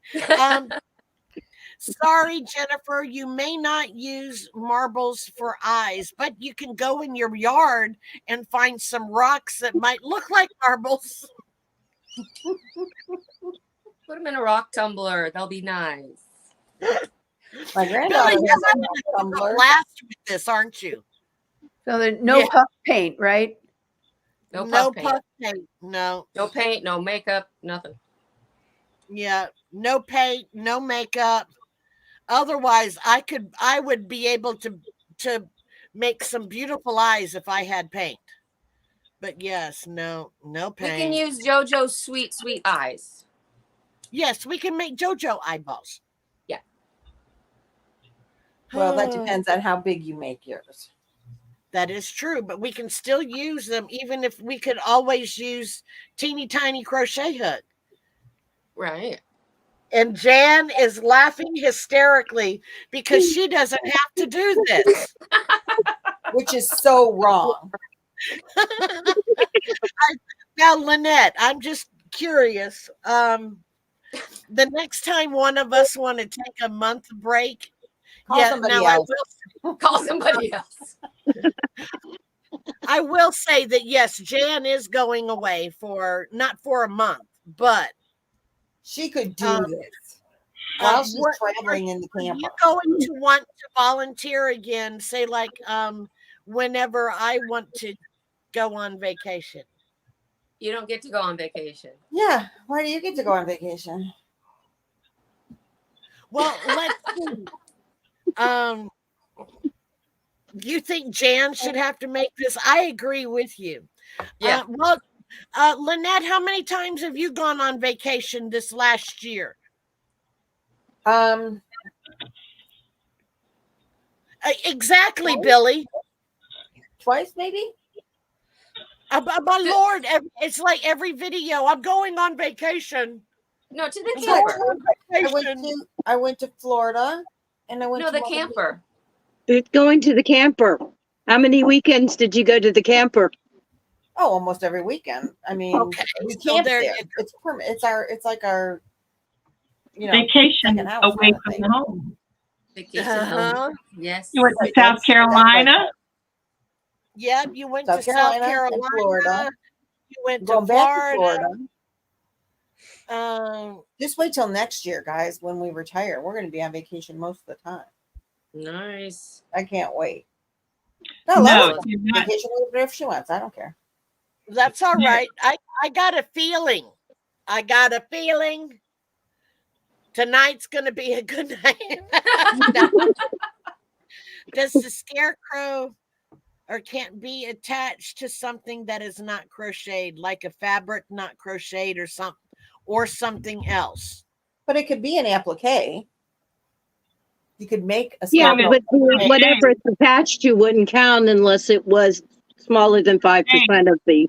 Sorry, Jennifer, you may not use marbles for eyes, but you can go in your yard and find some rocks that might look like marbles. Put them in a rock tumbler. They'll be nice. My Billy, granddaughter you're has a having a tumbler. blast with this, aren't you? So there's no Yeah. puff paint, right? No No puff paint. puff paint. No. No paint, no makeup, nothing. Yeah. No paint, no makeup. Otherwise, I would be able to make some beautiful eyes if I had paint. But yes, no We paint. can use JoJo's sweet, sweet eyes. Yes, we can make JoJo eyeballs. Yeah. Well, that depends on how big you make yours. That is true, but we can still use them even if we could always use teeny tiny crochet hook. Right. And Jan is laughing hysterically because she doesn't have to do this. Which is so wrong. Now, Lynette, I'm just curious. The next time one of us want to take a month break, Call somebody else. Call somebody else. I will say that yes, Jan is going away not for a month, but She could do Um, this while she's what- traveling in the are camper. you going to want to volunteer again? Say like whenever I want to go on vacation. You don't get to go on vacation. Yeah. Why do you get to go on vacation? Well, let's see. You think Jan should have to make this? I agree with you. Yeah. Lynette, how many times have you gone on vacation this last year? Exactly, Billy. Twice maybe? My Lord, it's like every video. I'm going on vacation. No, to the I'm camper. I went to Florida and I went No, to the camper. It's going to the camper. How many weekends did you go to the camper? Oh, almost every weekend. I mean, Okay, we so camp there there. you It's permanent. It's like our Vacation second house away kind of from thing. the home. Vacation Uh-huh. home. Yes. You went to Right, South that's Carolina. Yep, you went South to South Carolina and Carolina. Florida. You went to Going back to Florida. Florida. Just wait till next year, guys. When we retire, we're going to be on vacation most of the time. Nice. I can't wait. No, let us you're go. not. Vacation with her if she wants. I don't care. That's all Yeah. right. I got a feeling I got a feeling tonight's going to be a good night. No. Does the scarecrow or can't be attached to something that is not crocheted, like a fabric not crocheted or something else? But it could be an applique. You could make a Yeah, scarecrow. but whatever it's attached to wouldn't count unless it was smaller than 5% of the.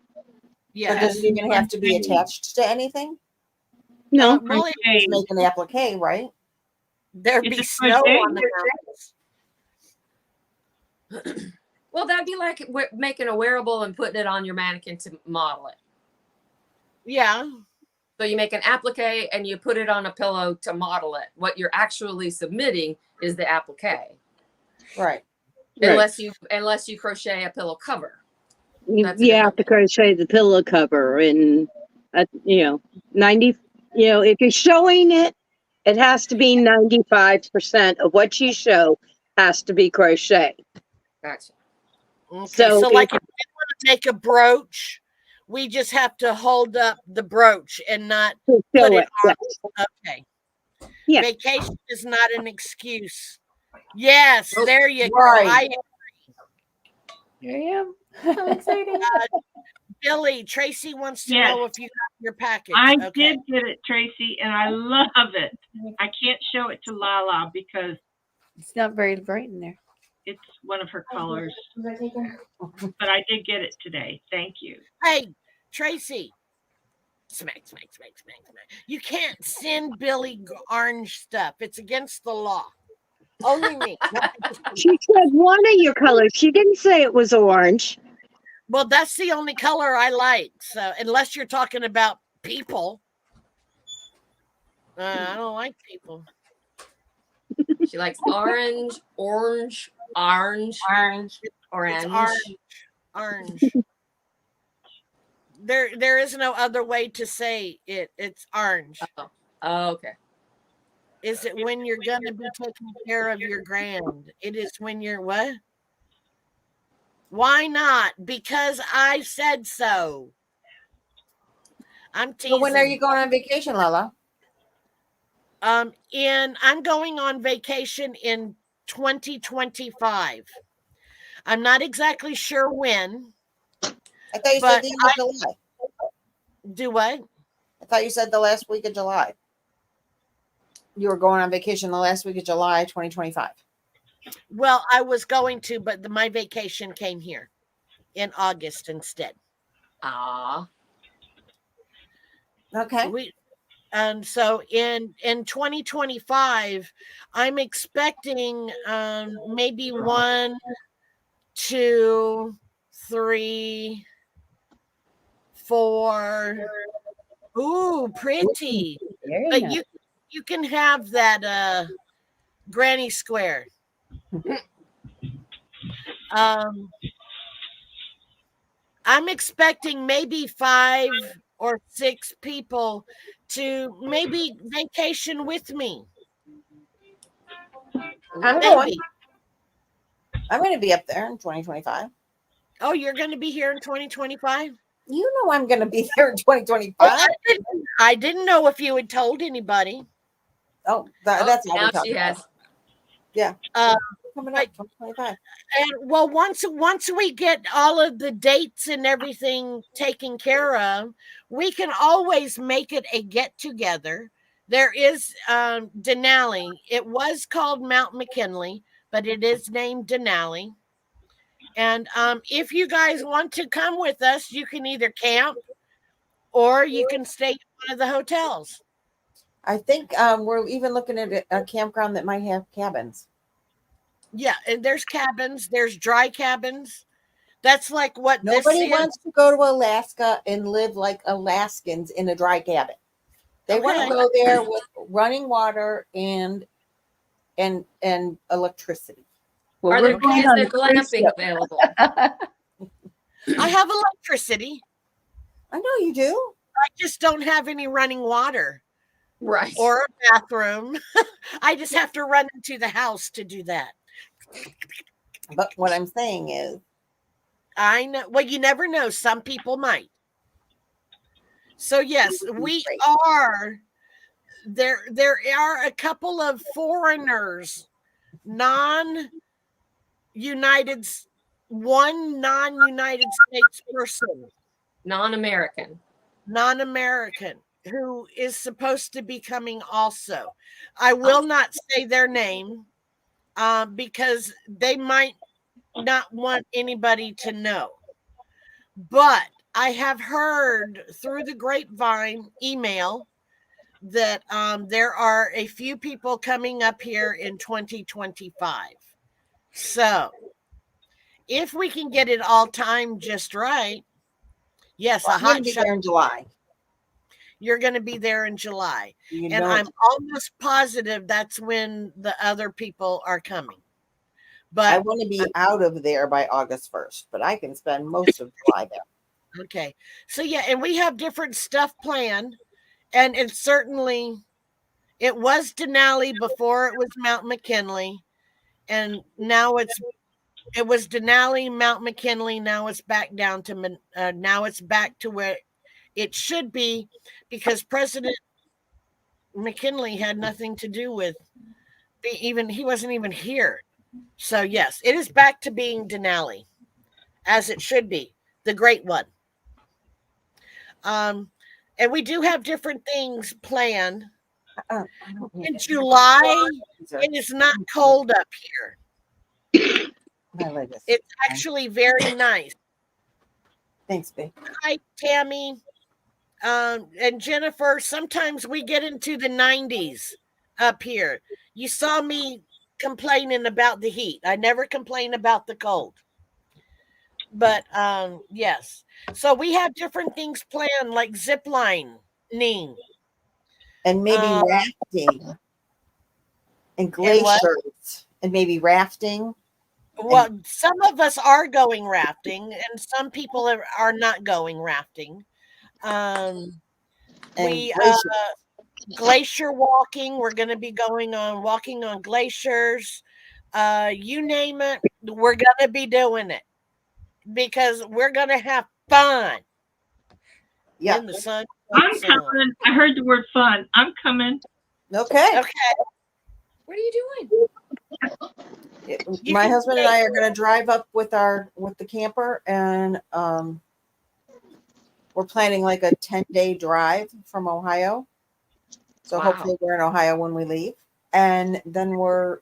But does it even have to be attached to anything? No. Well, Just make an applique, right? there'd It's be a snow crochet. on the mountains. Well, that'd be like making a wearable and putting it on your mannequin to model it. Yeah. So you make an applique and you put it on a pillow to model it. What you're actually submitting is the applique, Right. unless you crochet a pillow cover. That's a You have different to thing. crochet the pillow cover and, 90, if you're showing it, it has to be 95% of what you show has to be crochet. Gotcha. Okay. So So like if we want to make a brooch, we just have to hold up the brooch and not To put show it it. on. Okay. Yeah. Vacation is not an excuse. Yes, Nope. there you Right. go. Here I am. So excited. Billy, Tracy wants to Yes. know if you got your package. I Okay. did get it, Tracy, and I love it. I can't show it to Lala because It's not very bright in there. it's one of her colors. But I did get it today. Thank you. Hey, Tracy. Smack, smack, smack, smack, smack. You can't send Billy orange stuff. It's against the law. Only me. She said one of your colors. She didn't say it was orange. Well, that's the only color I like. So unless you're talking about people, I don't like people. She likes orange, orange, orange, Orange. orange. It's orange. There is no other way to say it. It's orange. Oh, okay. Is it when you're gonna be taking care of your grand? It is when you're what? Why not? Because I said so. I'm teasing. So when are you going on vacation, Lala? And I'm going on vacation in 2025. I'm not exactly sure when. I thought you said But the end of July. Do what? I thought you said the last week of July. You were going on vacation the last week of July, 2025. Well, I was going to, but my vacation came here in August instead. Ah. Okay. And so in 2025, I'm expecting maybe 1, 2, 3, 4. Ooh, pretty. Very But nice. you can have that granny square. I'm expecting maybe 5 or 6 people to maybe vacation with me. I'm Maybe. going. I'm going to be up there in 2025. Oh, you're going to be here in 2025? You know I'm going to be there in 2025. Oh, I didn't know if you had told anybody. Oh, that's all now we're talking she has. about. Yeah. Coming up, 2025. And well, once we get all of the dates and everything taken care of, we can always make it a get together. There is Denali. It was called Mount McKinley, but it is named Denali. And if you guys want to come with us, you can either camp or you can stay at one of the hotels. I think we're even looking at a campground that might have cabins. Yeah, and there's cabins. There's dry cabins. That's like what Nobody this is. wants to go to Alaska and live like Alaskans in a dry cabin. They want to Okay. go there with running water and electricity. Well, Are we're there going is on there a cruise glamping ship. available? I have electricity. I know you do. I just don't have any running water Right. or a bathroom. I just have to run into the house to do that. But what I'm saying is, I know. Well, you never know. Some people might. So yes, we are there. There are a couple of foreigners, non-United, one non-United States person, Non-American. non-American, who is supposed to be coming also. I will not say their name because they might not want anybody to know. But I have heard through the grapevine email that there are a few people coming up here in 2025. So if we can get it all timed just right, yes, Well, a I'm going to hot be shot. there in July. You're going to be there in July. You And know, I'm almost positive that's when the other people are coming. I But want to be out of there by August 1st, but I can spend most of July there. okay. So yeah, and we have different stuff planned. And it's certainly, it was Denali before it was Mount McKinley. And now it was Denali, Mount McKinley. Now it's back down to, now it's back to where it should be, because President McKinley had nothing to do with he wasn't even here. So yes, it is back to being Denali, as it should be, the great one. And we do have different things planned. In July, it is not cold up here. It's actually very nice. Thanks, babe. Hi, Tammy. And Jennifer, sometimes we get into the 90s up here. You saw me complaining about the heat. I never complain about the cold. But yes. So we have different things planned, like zip lining. And maybe rafting. And glaciers. And maybe rafting. Well, some of us are going rafting, and some people are not going rafting. We glacier walking. We're going to be walking on glaciers. You name it, we're going to be doing it because we're going to have fun. Yeah. In the sun. I'm coming. I heard the word fun. I'm coming. Okay. What are you doing? My husband and I are going to drive up with the camper, and we're planning like a 10-day drive from Ohio. So hopefully we're in Ohio when we leave. And then we're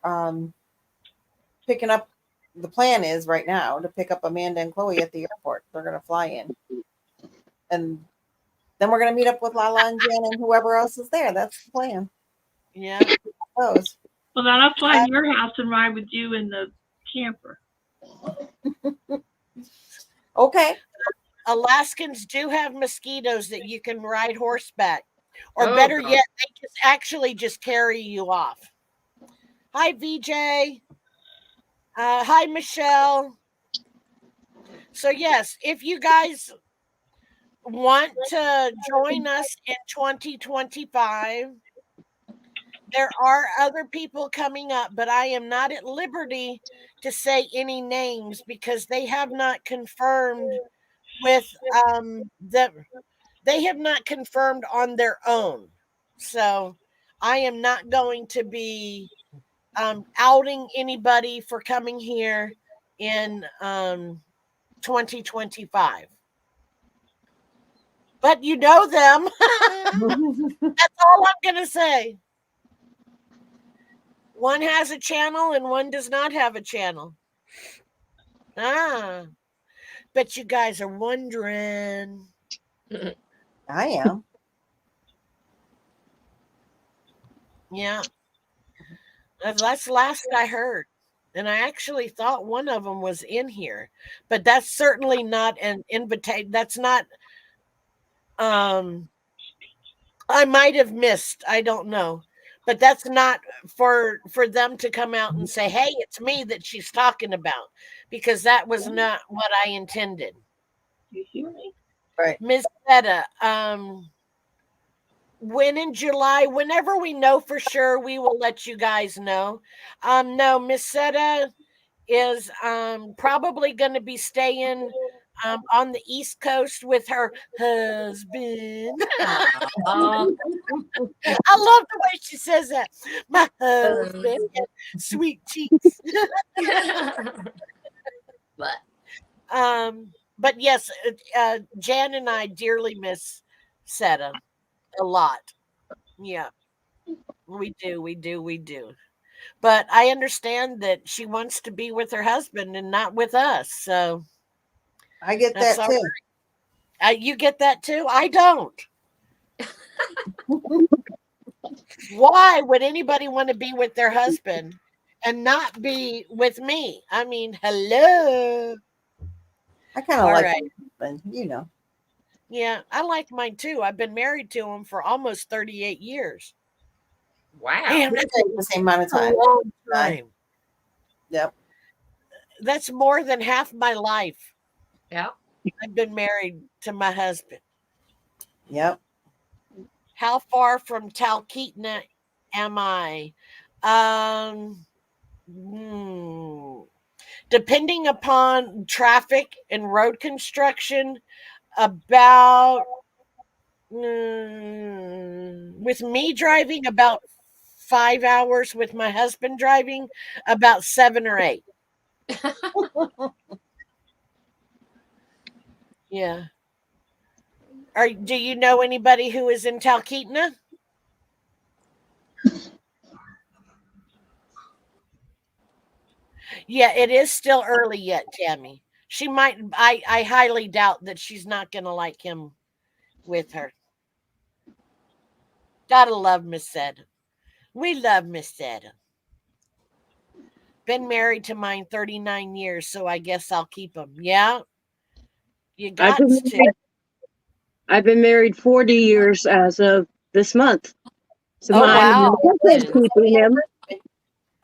picking up, the plan is right now to pick up Amanda and Chloe at the airport. They're going to fly in. And then we're going to meet up with Lala and Jen and whoever else is there. That's the plan. Yeah. Well, then I'll fly to your house and ride with you in the camper. Okay. Alaskans do have mosquitoes that you can ride horseback. Or better yet, they just carry you off. Hi, VJ. Hi, Michelle. So yes, if you guys want to join us in 2025, there are other people coming up, but I am not at liberty to say any names because they have not confirmed with they have not confirmed on their own. So I am not going to be outing anybody for coming here in 2025. But you know them. That's all I'm going to say. One has a channel and one does not have a channel. But you guys are wondering. I am. Yeah. That's last I heard. And I actually thought one of them was in here. But that's certainly not an invitation. That's not I might have missed. I don't know. But that's not for them to come out and say, hey, it's me that she's talking about. Because that was not what I intended. You hear me? Right. Ms. Betta, when in July, whenever we know for sure, we will let you guys know. No, Miss Setta is probably going to be staying on the East Coast with her husband. Aw. I love the way she says that. My husband, sweet cheeks. But But yes, Jan and I dearly miss Seta a lot. Yeah, we do, we do, we do. But I understand that she wants to be with her husband and not with us. So I get that's that all too. right. You get that too? I don't. Why would anybody want to be with their husband and not be with me? I mean, hello. I kind of All like right. my husband, you know. Yeah, I like mine too. I've been married to him for almost 38 years. wow. Damn, We're that's the same amount of a time. long time. Yep. That's more than half my life. Yeah. I've been married to my husband. Yep. How far from Talkeetna am I? Um, Depending upon traffic and road construction, about with me driving about 5 hours, with my husband driving about 7 or 8. Yeah. Do you know anybody who is in Talkeetna? Yeah, it is still early yet, Tammy. She might. I highly doubt that she's not going to like him with her. Gotta love Miss Seda. We love Miss Seda. Been married to mine 39 years, so I guess I'll keep him. Yeah, you I've got been to. married, I've been married 40 years as of this month. So Oh, I'm wow. keeping him.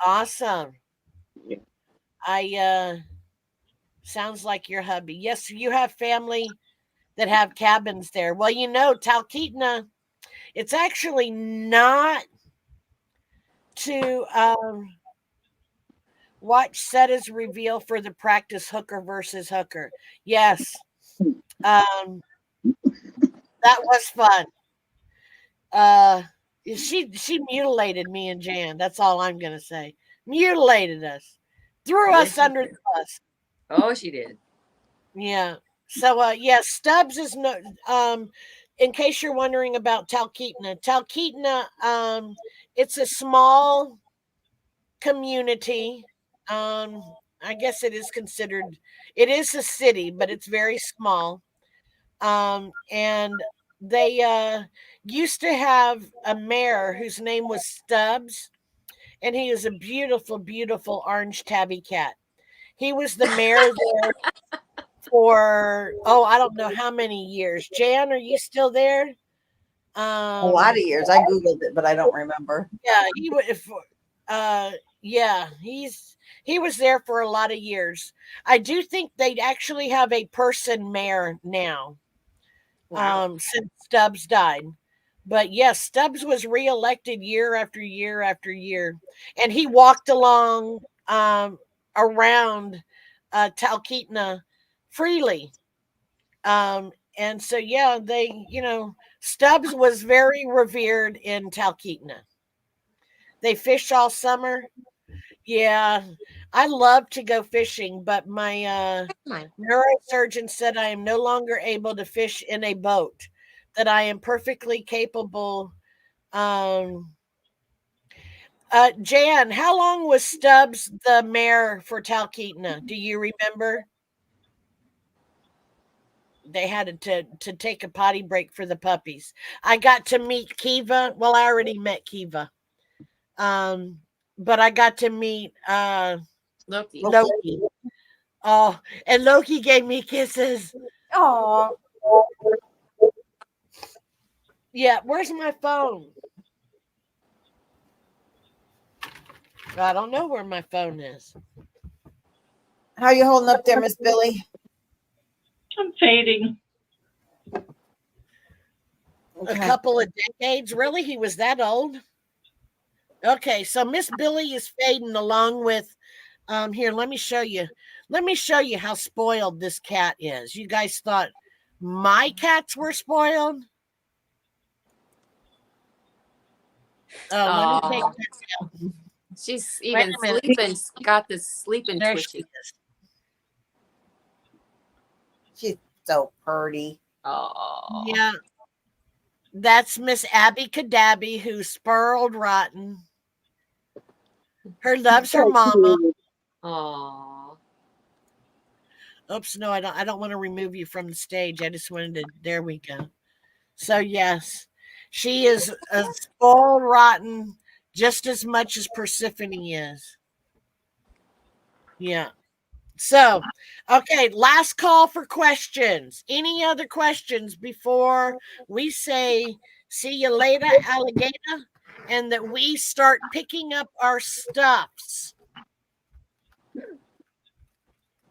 Awesome. Sounds like your hubby. Yes, you have family that have cabins there. Well, Talkeetna, it's actually not to watch Seta's reveal for the practice hooker versus hooker. Yes. That was fun. She mutilated me and Jan. That's all I'm gonna say. Mutilated us. Threw Yes, us she under did. the bus. Oh, she did. Yeah. So yeah, Stubbs is no in case you're wondering about Talkeetna. Talkeetna, it's a small community. I guess it is a city, but it's very small. And they used to have a mayor whose name was Stubbs, and he is a beautiful, beautiful orange tabby cat. He was the mayor there for I don't know how many years. Jan, are you still there? A lot of years. I Googled it, but I don't remember. Yeah, he would. Yeah, he was there for a lot of years. I do think they'd actually have a person mayor now. Wow. Since Stubbs died. But yes, Stubbs was reelected year after year after year, and he walked along around Talkeetna freely. And so yeah, Stubbs was very revered in Talkeetna. They fish all summer. Yeah, I love to go fishing, but my Mine. neurosurgeon said I am no longer able to fish in a boat, that I am perfectly capable. Um, Jan, how long was Stubbs the mayor for Talkeetna? Do you remember? They had to take a potty break for the puppies. I got to meet Kiva. Well, I already met Kiva. But I got to meet Loki. Loki. Oh, and Loki gave me kisses. Oh, Yeah, where's my phone? I don't know where my phone is. how you holding up there, Miss Billy? I'm fading. A Okay. couple of decades? Really? He was that old? Okay, so Miss Billy is fading along with here, let me show you. Let me show you how spoiled this cat is. You guys thought my cats were spoiled? Oh, let me take Aw. that out. She's Wait even a minute. sleeping. Got this sleeping There she twitchy. is. She's so pretty. Oh. Yeah. That's Miss Abby Cadabby, who's spurled rotten. Her loves her mama. Oh. Oops, no, I don't want to remove you from the stage. I just wanted to. There we go. So yes, she is a spoiled rotten just as much as Persephone is. Yeah. So, okay, last call for questions. Any other questions before we say see you later, alligator, and that we start picking up our stuffs?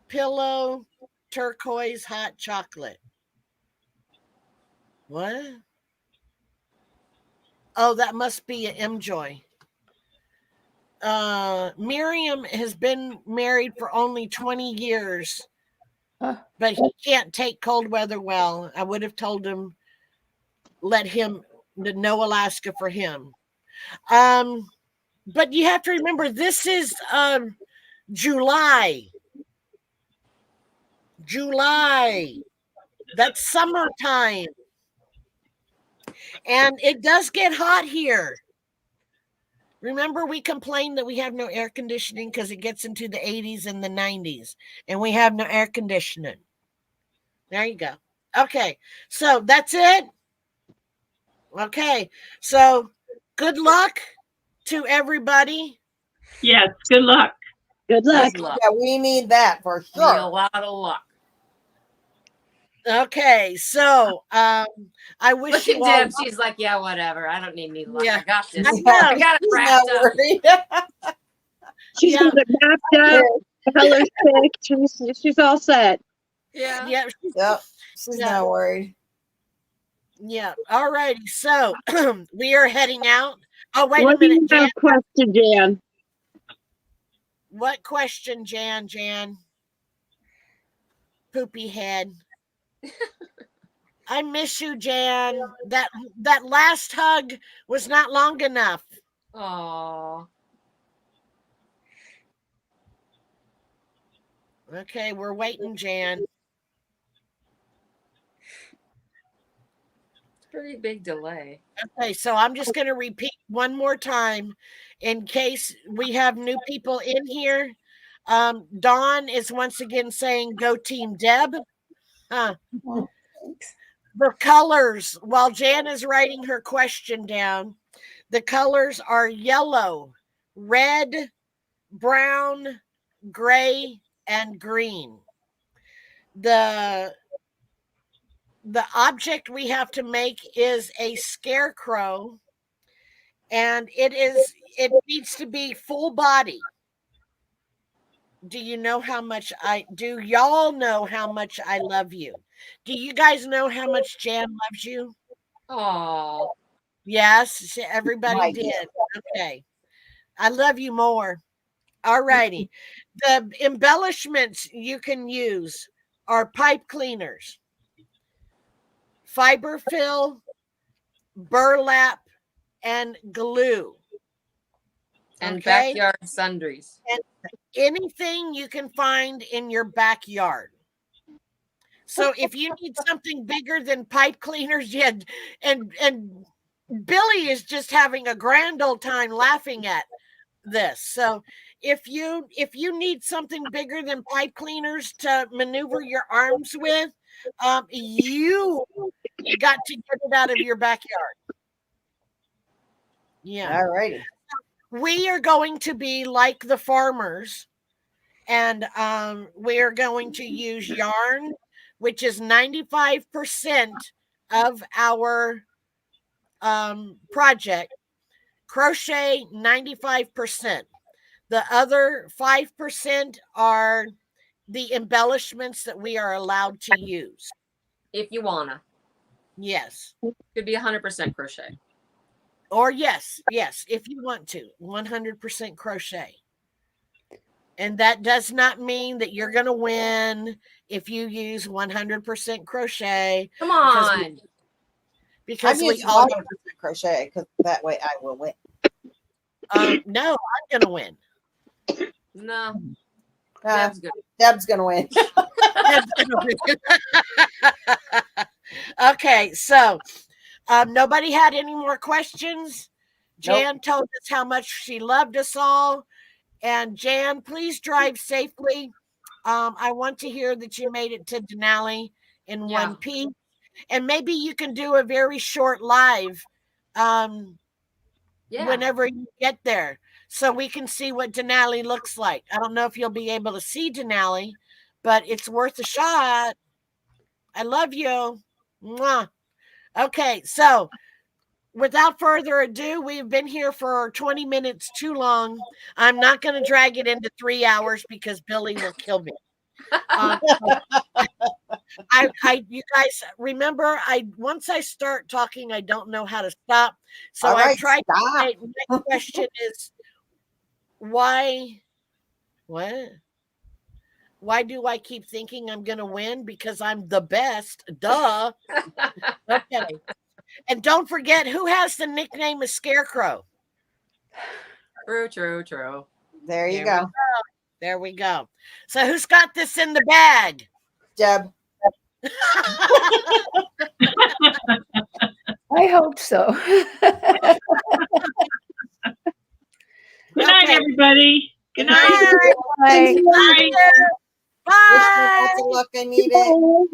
Pillow, turquoise, hot chocolate. What? Oh, that must be an M Joy. Miriam has been married for only 20 years, but he can't take cold weather well. I would have told him, let him, no Alaska for him. But you have to remember, this is July. That's summertime. And it does get hot here. Remember, we complained that we have no air conditioning because it gets into the 80s and the 90s, and we have no air conditioning. There you go. Okay, so that's it. Okay, so good luck to everybody. Yes, good luck. Good luck. Good luck. Yeah, we need that for Need a sure. lot of luck. Okay, so I wish Look you at all. Deb. She's like, yeah, whatever. I don't need any luck. Yeah. I got this. I She's know. I got it not wrapped up. worried. She's Yeah. got it wrapped up, color stick. She's all set. Yeah. Yeah, Yep, she's Yeah. not worried. yeah. All righty, so we are heading out. Oh, wait a What do you minute, Jan. have question, Jan? What question, Jan? Poopy head. I miss you, Jan. That last hug was not long enough. Oh. Okay, we're waiting, Jan. Pretty big delay. Okay, so I'm just going to repeat one more time in case we have new people in here. Dawn is once again saying, go Team Deb. The colors, while Jan is writing her question down, the colors are yellow, red, brown, gray, and green. The object we have to make is a scarecrow, and it needs to be full body. Do y'all know how much I love you? Do you guys know how much Jan loves you? Oh. Yes, everybody My did. Okay. I love you more. All righty. The embellishments you can use are pipe cleaners, fiber fill, burlap, and glue. And Okay? backyard sundries. And anything you can find in your backyard. So if you need something bigger than pipe cleaners, yeah, and Billy is just having a grand old time laughing at this. So if you need something bigger than pipe cleaners to maneuver your arms with, you got to get it out of your backyard. Yeah. All righty. We are going to be like the farmers, and we're going to use yarn, which is 95% of our project. Crochet, 95%. The other 5% are the embellishments that we are allowed to use. If you wanna. Yes. Could be 100% crochet. Or yes, if you want to. 100% crochet. And that does not mean that you're going to win if you use 100% crochet. Come on. Because I'm we using all 100% crochet because that way I will win. no, I'm going to win. No. Uh, Deb's good. Deb's gonna win. Okay, so nobody had any more questions. Jan told us how much she loved us all. And Jan, please drive safely. I want to hear that you made it to Denali in one piece. And maybe you can do a very short live whenever you get there, so we can see what Denali looks like. I don't know if you'll be able to see Denali, but it's worth a shot. I love you. Mwah. Okay, so without further ado, we've been here for 20 minutes too long. I'm not going to drag it into 3 hours because Billy will kill me. You guys remember, once I start talking, I don't know how to stop. So All right, I tried. stop. My question is, why? What? Why do I keep thinking I'm going to win? Because I'm the best. Duh. Okay. And don't forget, who has the nickname of Scarecrow? True. There you go. There we go. So who's got this in the bag? Deb. I hope so. Good night, Okay. everybody. Good night. Bye. Bye. Bye. Bye. Wish me lots of luck. I need it.